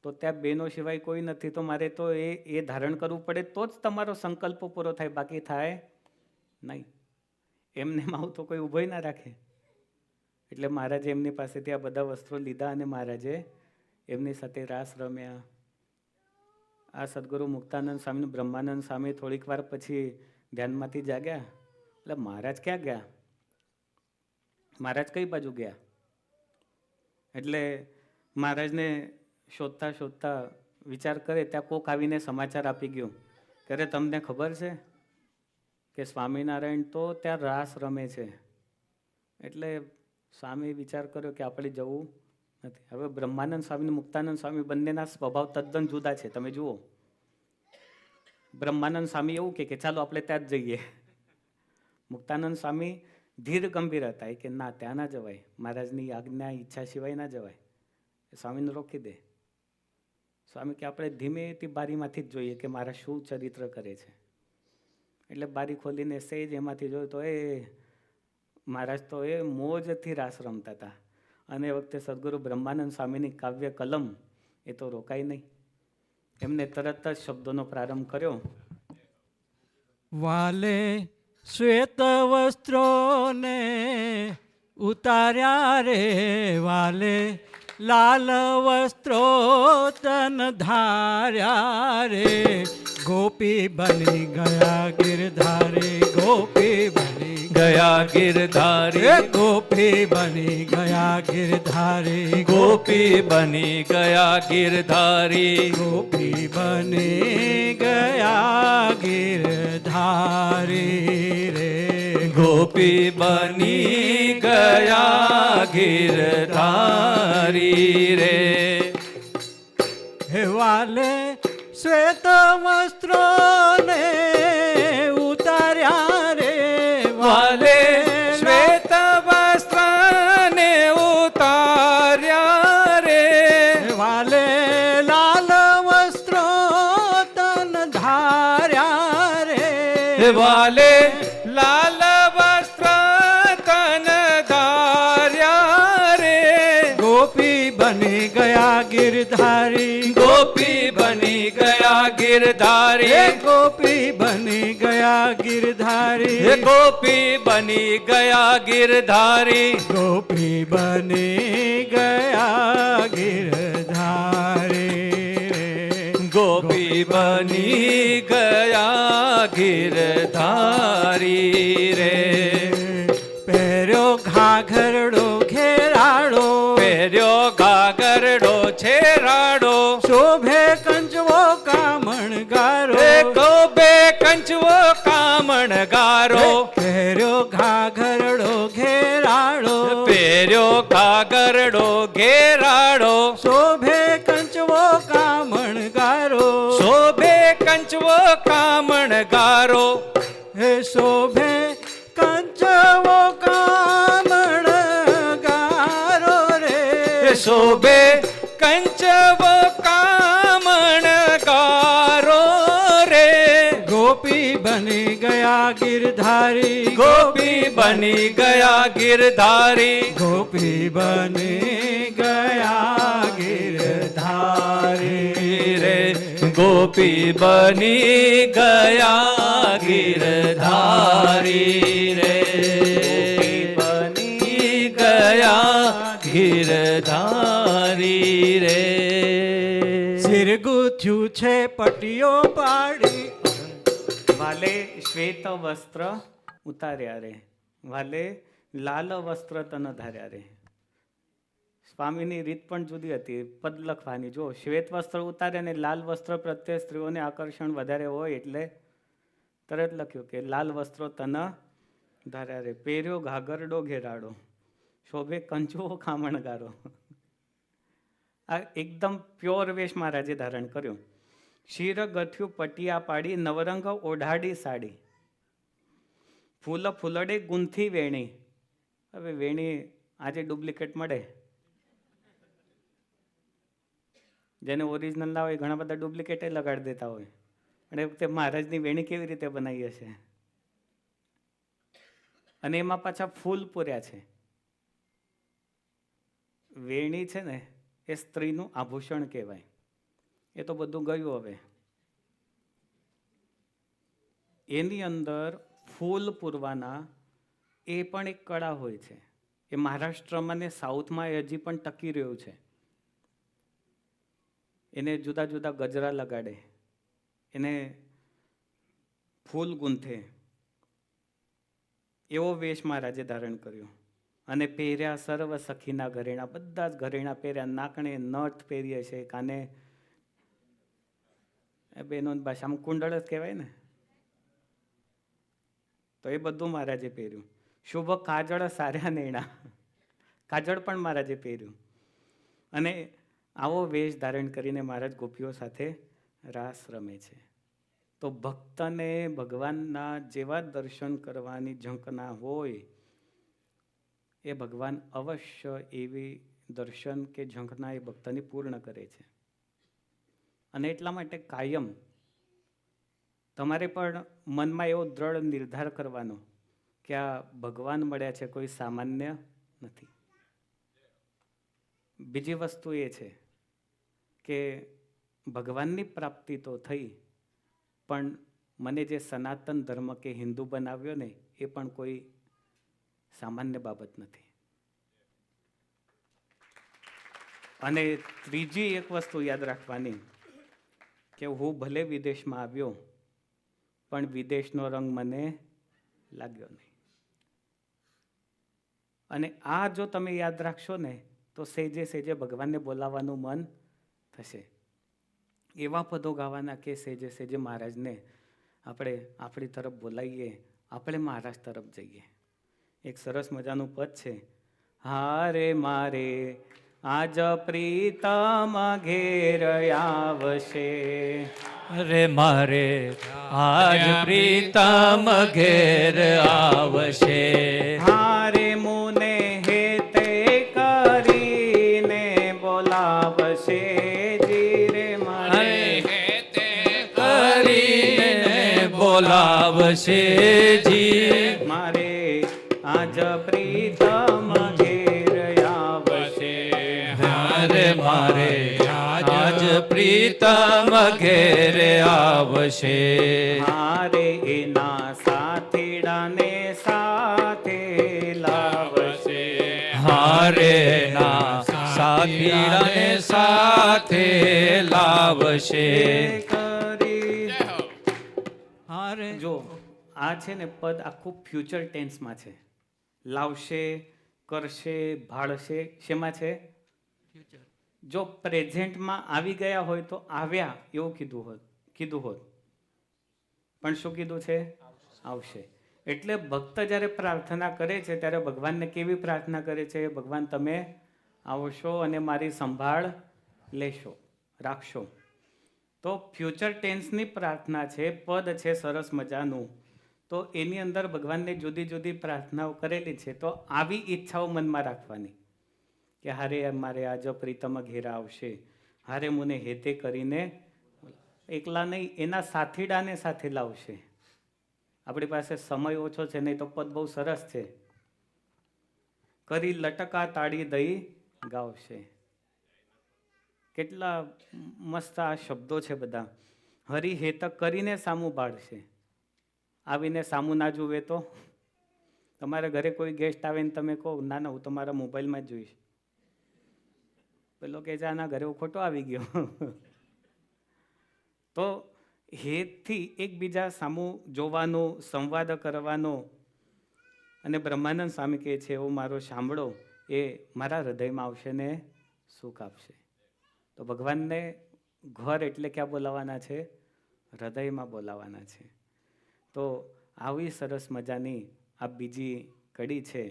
તો ત્યાં બહેનો સિવાય કોઈ નથી, તો મારે તો એ ધારણ કરવું પડે તો જ તમારો સંકલ્પ પૂરો થાય, બાકી થાય નહીં. એમને આવું તો કોઈ ઊભો ના રાખે. એટલે મહારાજે એમની પાસેથી આ બધા વસ્ત્રો લીધા અને મહારાજે એમની સાથે રાસ રમ્યા. આ સદગુરુ મુક્તાનંદ સ્વામી બ્રહ્માનંદ સ્વામી થોડીક વાર પછી ધ્યાનમાંથી જાગ્યા. એટલે મહારાજ ક્યાં ગયા? મહારાજ કઈ બાજુ ગયા? એટલે મહારાજને શોધતા શોધતા વિચાર કરે ત્યાં કોક આવીને સમાચાર આપી ગયો કે અરે તમને ખબર છે કે સ્વામિનારાયણ તો ત્યાં રાસ રમે છે. એટલે સ્વામી વિચાર કર્યો કે આપણે જવું નથી. હવે બ્રહ્માનંદ સ્વામી અને મુક્તાનંદ સ્વામી બંનેના સ્વભાવ તદ્દન જુદા છે. તમે જુઓ, બ્રહ્માનંદ સ્વામી એવું કે ચાલો આપણે ત્યાં જ જઈએ. મુક્તાનંદ સ્વામી ધીર ગંભીર હતા, કે ના ત્યાં ના જવાય, મહારાજની આજ્ઞા ઈચ્છા સિવાય ના જવાય. સ્વામીને રોકી દે. સ્વામી કે આપણે ધીમેથી બારીમાંથી જ જોઈએ કે મારા શું ચરિત્ર કરે છે. એટલે બારી ખોલીને સેજ એમાંથી જોયું તો એ મહારાજ તો એ મોજથી રાસ રમતા હતા. અને એ વખતે સદગુરુ બ્રહ્માનંદ સ્વામીની કાવ્ય કલમ એ તો રોકાઈ નહીં. એમને તરત જ શબ્દોનો પ્રારંભ કર્યો. વાલે શ્વેત વસ્ત્રોને ઉતાર્યા રે, વાલે લાલ વસ્ત્રો તન ધાર્યા રે, ગોપી બની ગયા ગિરધારે, ગોપી બની ગયા ગિરધારી, ગોપી બની ગયા ગિરધારે, ગોપી બની ગયા ગિરધારી, ગોપી બની ગયા ગિરધારી રે, ગોપી બની ગયા ગિરધારી રે. હે વાલે શ્વેત વસ્ત્રો ને ઉતાર્યા રે, વાલે શ્વેત વસ્ત્રને ઉતાર્યા રે, વાલે લાલ વસ્ત્રો તન ધાર્યા રે, વાલે લાલ વસ્ત્ર તન ધાર્યા રે, ગોપી બની ગયા ગિરધારી ગોપી બની ગયા ગિરધારી હે ગોપી બની ગયા ગિરધારી હે ગોપી બની ગયા ગિરધારી ગોપી બની ગયા ગિરધારી ગોપી બની ગયા ગિરધારી રે પહેર્યો ઘાઘરડો ઘેરાડો પહેર્યો ઘાઘરડો છેરાડો શોભે કંચવો કામણ ગારો રે ગોબે કંચવો કામણ ગારો પહેર્યો ઘાઘરડો ઘેરાડો પહેર્યો ઘાઘરડો ઘેરાડો શોભે કંચવો કામણ ગારો શોભે કંચવો કામણ ગારો હે શોભે કંચવો કામણ ગારો રે શોભે કંચવો કામણ ગારો રે ગોપી બની ગયા ગિરધારી ગોપી બની ગયા ગિરધારી ગોપી બની ગયા ગિરધારી રે ગોપી બની ગયા ગિરધારી રે બની ગયા ગિરધારી રે સિર ગુથ્યું છે પટીઓ પાડી વાલે શ્વેત વસ્ત્ર ઉતાર્યા રે વાલે લાલ વસ્ત્ર તન ધાર્યા રે સ્વામીની રીત પણ જુદી હતી પદ લખવાની. જો શ્વેત વસ્ત્ર ઉતારે ને લાલ વસ્ત્ર પ્રત્યે સ્ત્રીઓને આકર્ષણ વધારે હોય એટલે તરત લખ્યું કે લાલ વસ્ત્રો તન ધાર્યા રે પહેર્યો ઘાઘરડો ઘેરાડો શોભે કંચવો ખામણગારો. આ એકદમ પ્યોર વેશ મહારાજે ધારણ કર્યો. શિર ગથ્યું પટિયા પાડી નવરંગ ઓઢાડી સાડી ફૂલ ફૂલડે ગુંથી વેણી. હવે વેણી આજે ડુપ્લિકેટ મળે, જેને ઓરિજિનલ ના હોય ઘણા બધા ડુપ્લિકેટ લગાડી દેતા હોય. અને એ વખતે મહારાજની વેણી કેવી રીતે બનાવી હશે, અને એમાં પાછા ફૂલ પૂર્યા છે. વેણી છે ને એ સ્ત્રીનું આભૂષણ કહેવાય. એ તો બધું ગયું. હવે એની અંદર ફૂલ પૂરવાના એ પણ એક કળા હોય છે. એ મહારાષ્ટ્રમાં ને સાઉથમાં એ હજી પણ ટકી રહ્યું છે. એને જુદા જુદા ગજરા લગાડે, એને ફૂલ ગૂંથે, એવો વેશ મહારાજે ધારણ કર્યો. અને પહેર્યા સર્વ સખીના ઘરેણા, બધા જ ઘરેણા પહેર્યા. નાકણે નથ પહેરીએ છે, કાને બેનો ભાષામાં કુંડળ જ કહેવાય ને, તો એ બધું મહારાજે પહેર્યું. શુભ કાજળ સાર્યા નેણા, કાજળ પણ મહારાજે પહેર્યું. અને આવો વેશ ધારણ કરીને મહારાજ ગોપીઓ સાથે રાસ રમે છે. તો ભક્તને ભગવાનના જેવા દર્શન કરવાની ઝંખના હોય એ ભગવાન અવશ્ય એવી દર્શન કે ઝંખના એ ભક્તની પૂર્ણ કરે છે. અને એટલા માટે કાયમ તમારે પણ મનમાં એવો દ્રઢ નિર્ધાર કરવાનો કે આ ભગવાન મળ્યા છે, કોઈ સામાન્ય નથી. બીજી વસ્તુ એ છે કે ભગવાનની પ્રાપ્તિ તો થઈ, પણ મને જે સનાતન ધર્મ કે હિન્દુ બનાવ્યો ને એ પણ કોઈ સામાન્ય બાબત નથી. અને ત્રીજી એક વસ્તુ યાદ રાખવાની કે હું ભલે વિદેશમાં આવ્યો પણ વિદેશનો રંગ મને લાગ્યો નહીં. અને આ જો તમે યાદ રાખશો ને તો સેજે સેજે ભગવાનને બોલાવવાનું મન થશે. એવા પદો ગાવાના કે સેજે સેજે મહારાજને આપણે આપણી તરફ બોલાવીએ, આપણે મહારાજ તરફ જઈએ. એક સરસ મજાનું પદ છે, હારે મારે આજ પ્રીતમ ઘેર આવશે, રે મારે આજ પ્રીતમ ઘેર આવશે, હારે મુને હેતે કરીને બોલાવશે જી રે મારે હેતે કરીને બોલાવશે જી મારે આજ પ્રીતમ ઘેર આવશે, રે પ્રીતમ ઘેરે આવશે. હારે એના સાથીડાને સાથે લાવશે. હારે ના સાથીડાને સાથે લાવશે. કરી હારે જો આ છે ને પદ આખું ફ્યુચર ટેન્સમાં છે. લાવશે, કરશે, ભાળશે, શેમાં છે? જો પ્રેઝન્ટમાં આવી ગયા હોય તો આવ્યા એવું કીધું હોત પણ શું કીધું છે? આવશે. એટલે ભક્ત જ્યારે પ્રાર્થના કરે છે ત્યારે ભગવાનને કેવી પ્રાર્થના કરે છે? ભગવાન તમે આવશો અને મારી સંભાળ લેશો, રાખશો. તો ફ્યુચર ટેન્સની પ્રાર્થના છે, પદ છે સરસ મજાનું. તો એની અંદર ભગવાનને જુદી જુદી પ્રાર્થનાઓ કરેલી છે. તો આવી ઈચ્છાઓ મનમાં રાખવાની કે હારે મારે આજ પ્રીતમ ઘેરા આવશે, હારે મને હેતે કરીને એકલા નહીં એના સાથીડાને સાથે લાવશે. આપણી પાસે સમય ઓછો છે, નહીં તો પદ બહુ સરસ છે. કરી લટકા તાળી દઈ ગાવશે. કેટલા મસ્ત આ શબ્દો છે બધા. હરિ હેત કરીને સામું બાળશે. આવીને સામું ના જુએ તો તમારા ઘરે કોઈ ગેસ્ટ આવે ને તમે કહો ના ના હું તમારા મોબાઈલમાં જ જોઈશ, પેલો કે છે આના ઘરે હું ખોટો આવી ગયો. તો હેતથી એકબીજા સામું જોવાનો, સંવાદ કરવાનો. અને બ્રહ્માનંદ સ્વામી કહે છે એવો મારો સાંભળો એ મારા હૃદયમાં આવશે ને સુખ આપશે. તો ભગવાનને ઘર એટલે ક્યાં બોલાવાના છે? હૃદયમાં બોલાવાના છે. તો આવી સરસ મજાની આ બીજી કડી છે.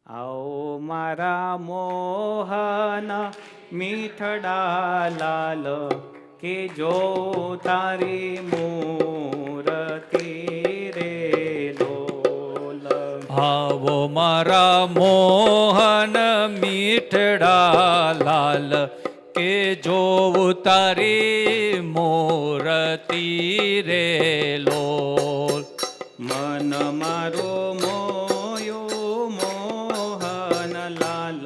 આવો મારા મોહન મીઠડા લાલ કે જો તારી મૂરતિ રે લોલ. આવો મારા મોહન મીઠડા લાલ કે જોવું તારી મૂરતિ રે લોલ. મન મારો મોયો મોહન લાલ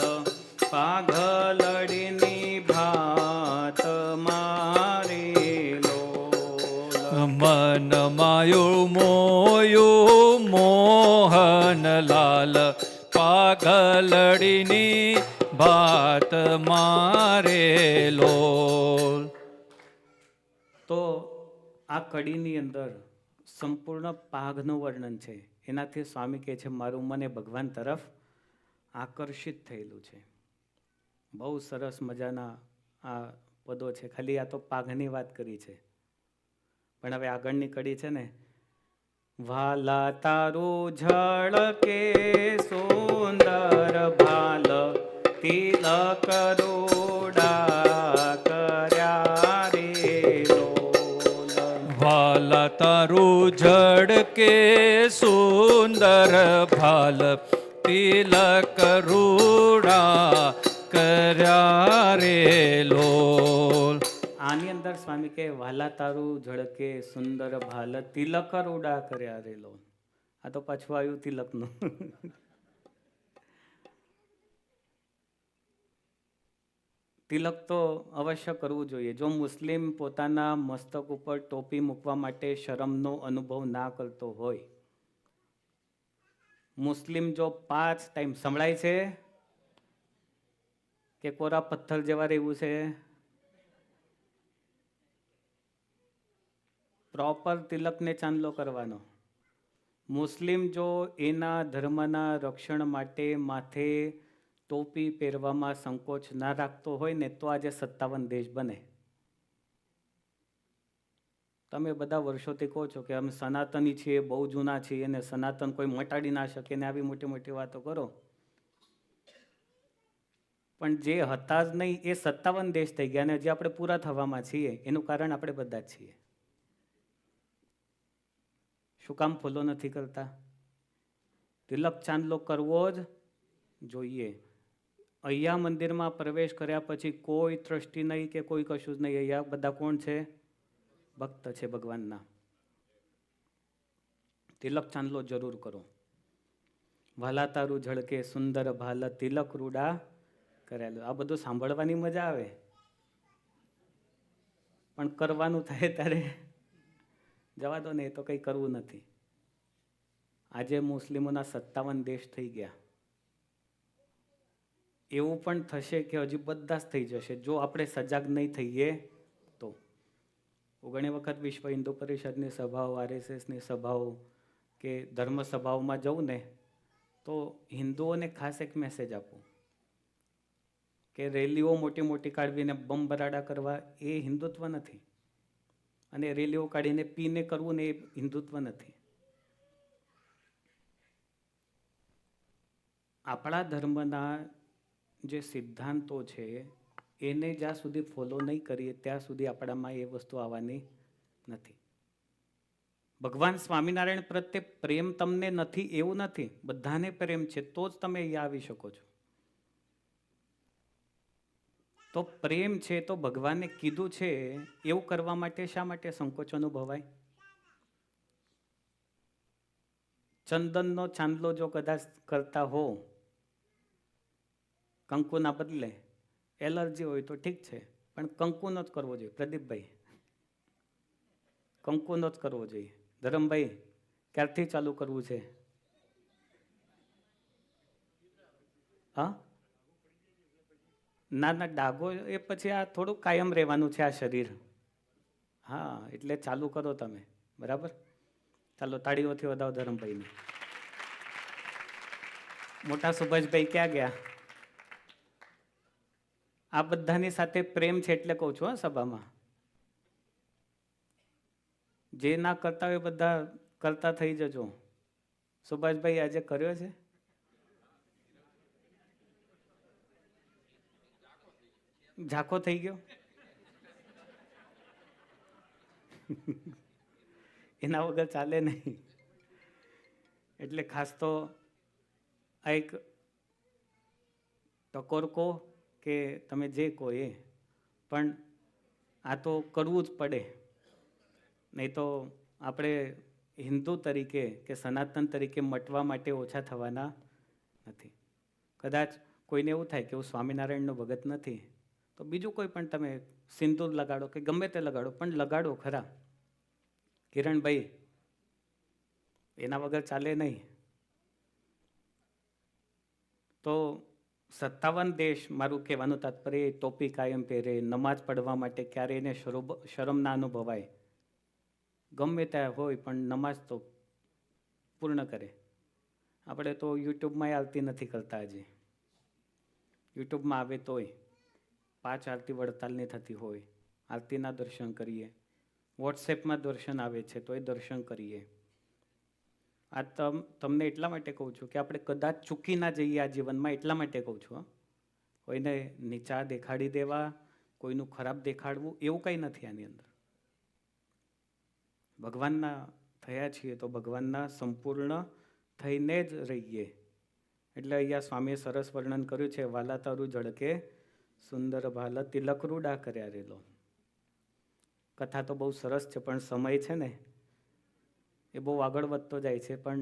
પાઘલડીની ભાત મારે લોલ. મન માયું મોયું મોહન લાલ પાઘલડીની ભાત મારે લોલ. તો આ કડીની અંદર સંપૂર્ણ પાઘનું વર્ણન છે. એનાથી સ્વામી કહે છે મારું મને ભગવાન તરફ આકર્ષિત થયેલું છે. બહુ સરસ મજાના આ પદો છે. ખાલી આ તો પાઘની વાત કરી છે, પણ હવે આગળની કડી છે ને, વાલા તારું ઝળકે સુંદર ભાલ તિલક રૂડા કર્યા રે લોલ. વાલા તારું ઝડકે સુંદર ભાલ તિલક રૂડા કર્યા રે લોલ. આની અંદર સ્વામી કહે વાલા તારું ઝળકે સુંદર ભાલ તિલક રૂડા કર્યા રે લોલ. આ તો પાછું આવ્યું તિલકનું. તિલક તો અવશ્ય કરવું જોઈએ. જો મુસ્લિમ પોતાના મસ્તક ઉપર ટોપી મૂકવા માટે શરમનો અનુભવ ના કરતો હોય, મુસ્લિમ જો 5 ટાઈમ સંભળાય છે કે કોરા પથ્થર જેવા રહેવું છે, પ્રોપર તિલકને ચાંદલો કરવાનો. મુસ્લિમ જો એના ધર્મના રક્ષણ માટે માથે ટોપી પહેરવામાં સંકોચ ના રાખતો હોય ને તો આજે 57 દેશ બને. તમે બધા વર્ષોથી કહો છો કે અમે સનાતની છીએ, બહુ જૂના છીએ અને સનાતન કોઈ મટાડી ના શકે ને આવી મોટી મોટી વાતો કરો. પણ જે હતા જ નહીં એ 57 દેશ થઈ ગયા અને જે આપણે પૂરા થવામાં છીએ એનું કારણ આપણે બધા જ છીએ. શું કામ ફોલો નથી કરતા? તિલક ચાંદલો કરવો જ જોઈએ. અહીંયા મંદિરમાં પ્રવેશ કર્યા પછી કોઈ ટ્રસ્ટી નહીં કે કોઈ કશું જ નહીં. અહીંયા બધા કોણ છે? ભક્ત છે ભગવાનના. તિલક ચાંદલો જરૂર કરો. વાલા તારું ઝળકે સુંદર ભાલ તિલક રૂડા કરેલું. આ બધું સાંભળવાની મજા આવે. પણ કરવાનું થાય ત્યારે જવા દો ને, એ તો કંઈ કરવું નથી. આજે મુસ્લિમોના 57 દેશ થઈ ગયા. એવું પણ થશે કે હજી બધા જ થઈ જશે જો આપણે સજાગ નહીં થઈએ તો. ઘણી વખત વિશ્વ હિન્દુ પરિષદની સભાઓ, RSSની સભાઓ કે ધર્મ સભાઓમાં જવું ને તો હિન્દુઓને ખાસ એક મેસેજ આપું કે રેલીઓ મોટી મોટી કાઢવીને બમ બરાડા કરવા એ હિન્દુત્વ નથી, અને રેલીઓ કાઢીને પીને કરવું ને એ હિન્દુત્વ નથી. આપણા ધર્મના જે સિદ્ધાંતો છે એને જ્યાં સુધી ફોલો નહીં કરીએ ત્યાં સુધી આપણામાં એ વસ્તુ આવવાની નથી. ભગવાન સ્વામિનારાયણ પ્રત્યે પ્રેમ તમને નથી એવું નથી, બધાને પ્રેમ છે તો જ તમે અહીંયા આવી શકો છો. તો પ્રેમ છે તો ભગવાને કીધું છે એવું કરવા માટે શા માટે સંકોચ અનુભવાય? ચંદનનો ચાંદલો જો કદાચ કરતા હો કંકુના બદલે, એલર્જી હોય તો ઠીક છે, પણ કંકુનો જ કરવો જોઈએ. પ્રદીપભાઈ, કંકુનો જ કરવો જોઈએ. ધરમભાઈ, ક્યારથી ચાલુ કરવું છે? હા, ના ના, ડાઘો એ પછી આ થોડું કાયમ રહેવાનું છે આ શરીર. હા, એટલે ચાલુ કરો તમે, બરાબર? ચાલો તાળીઓથી વધાવો ધરમભાઈને. મોટા સુભાષભાઈ ક્યાં ગયા? આ બધાની સાથે પ્રેમ છે એટલે કહું છું સભામાં. જે ના કરતા હોય બધા કરતા થઈ જજો. સુભાષભાઈ આજે કર્યો છે? ઝાંખો થઈ ગયો? એના વગર ચાલે નહીં. એટલે ખાસ તો આ એક ટકોર કહો કે તમે જે કહો એ, પણ આ તો કરવું જ પડે. નહીં તો આપણે હિન્દુ તરીકે કે સનાતન તરીકે મટવા માટે ઓછા થવાના નથી. કદાચ કોઈને એવું થાય કે હું સ્વામિનારાયણનો ભગત નથી તો બીજું કોઈ પણ તમે સિંદૂર લગાડો કે ગમે તે લગાડો, પણ લગાડો ખરા. કિરણભાઈ, એના વગર ચાલે નહીં. તો 57 દેશ, મારું કહેવાનું તાત્પર્ય ટોપી કાયમ પહેરે, નમાઝ પડવા માટે ક્યારેય એને શરમ ના અનુભવાય. ગમે ત્યાં હોય પણ નમાઝ તો પૂર્ણ કરે. આપણે તો યુટ્યુબમાં આરતી નથી કરતા. હજી યુટ્યુબમાં આવે તોય 5 આરતી વડતાલની થતી હોય, આરતીના દર્શન કરીએ. વોટ્સએપમાં દર્શન આવે છે તોય દર્શન કરીએ. આ તમને એટલા માટે કહું છું કે આપણે કદાચ ચૂકી ના જઈએ આ જીવનમાં, એટલા માટે કહું છું. કોઈને નીચા દેખાડી દેવા, કોઈનું ખરાબ દેખાડવું એવું કંઈ નથી આની અંદર. ભગવાનના થયા છીએ તો ભગવાનના સંપૂર્ણ થઈને જ રહીએ. એટલે અહીંયા સ્વામીએ સરસ વર્ણન કર્યું છે, વાલા તારું ઝળકે સુંદર ભાલ તિલક રૂડા કર્યા રેલો. કથા તો બહુ સરસ છે, પણ સમય છે ને એ બહુ આગળ વધતો જાય છે. પણ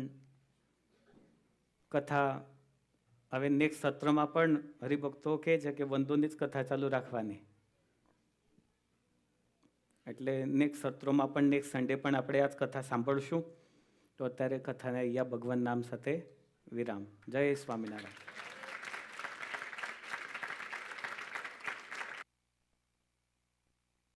કથા હવે નેક્સ્ટ સત્રમાં પણ હરિભક્તો કહે છે કે બંધુની જ કથા ચાલુ રાખવાની. એટલે નેક્સ્ટ સત્રમાં પણ નેક્સ્ટ સન્ડે પણ આપણે આ જ કથા સાંભળશું. તો અત્યારે કથાને અહીંયા ભગવાન નામ સાથે વિરામ. જય સ્વામિનારાયણ.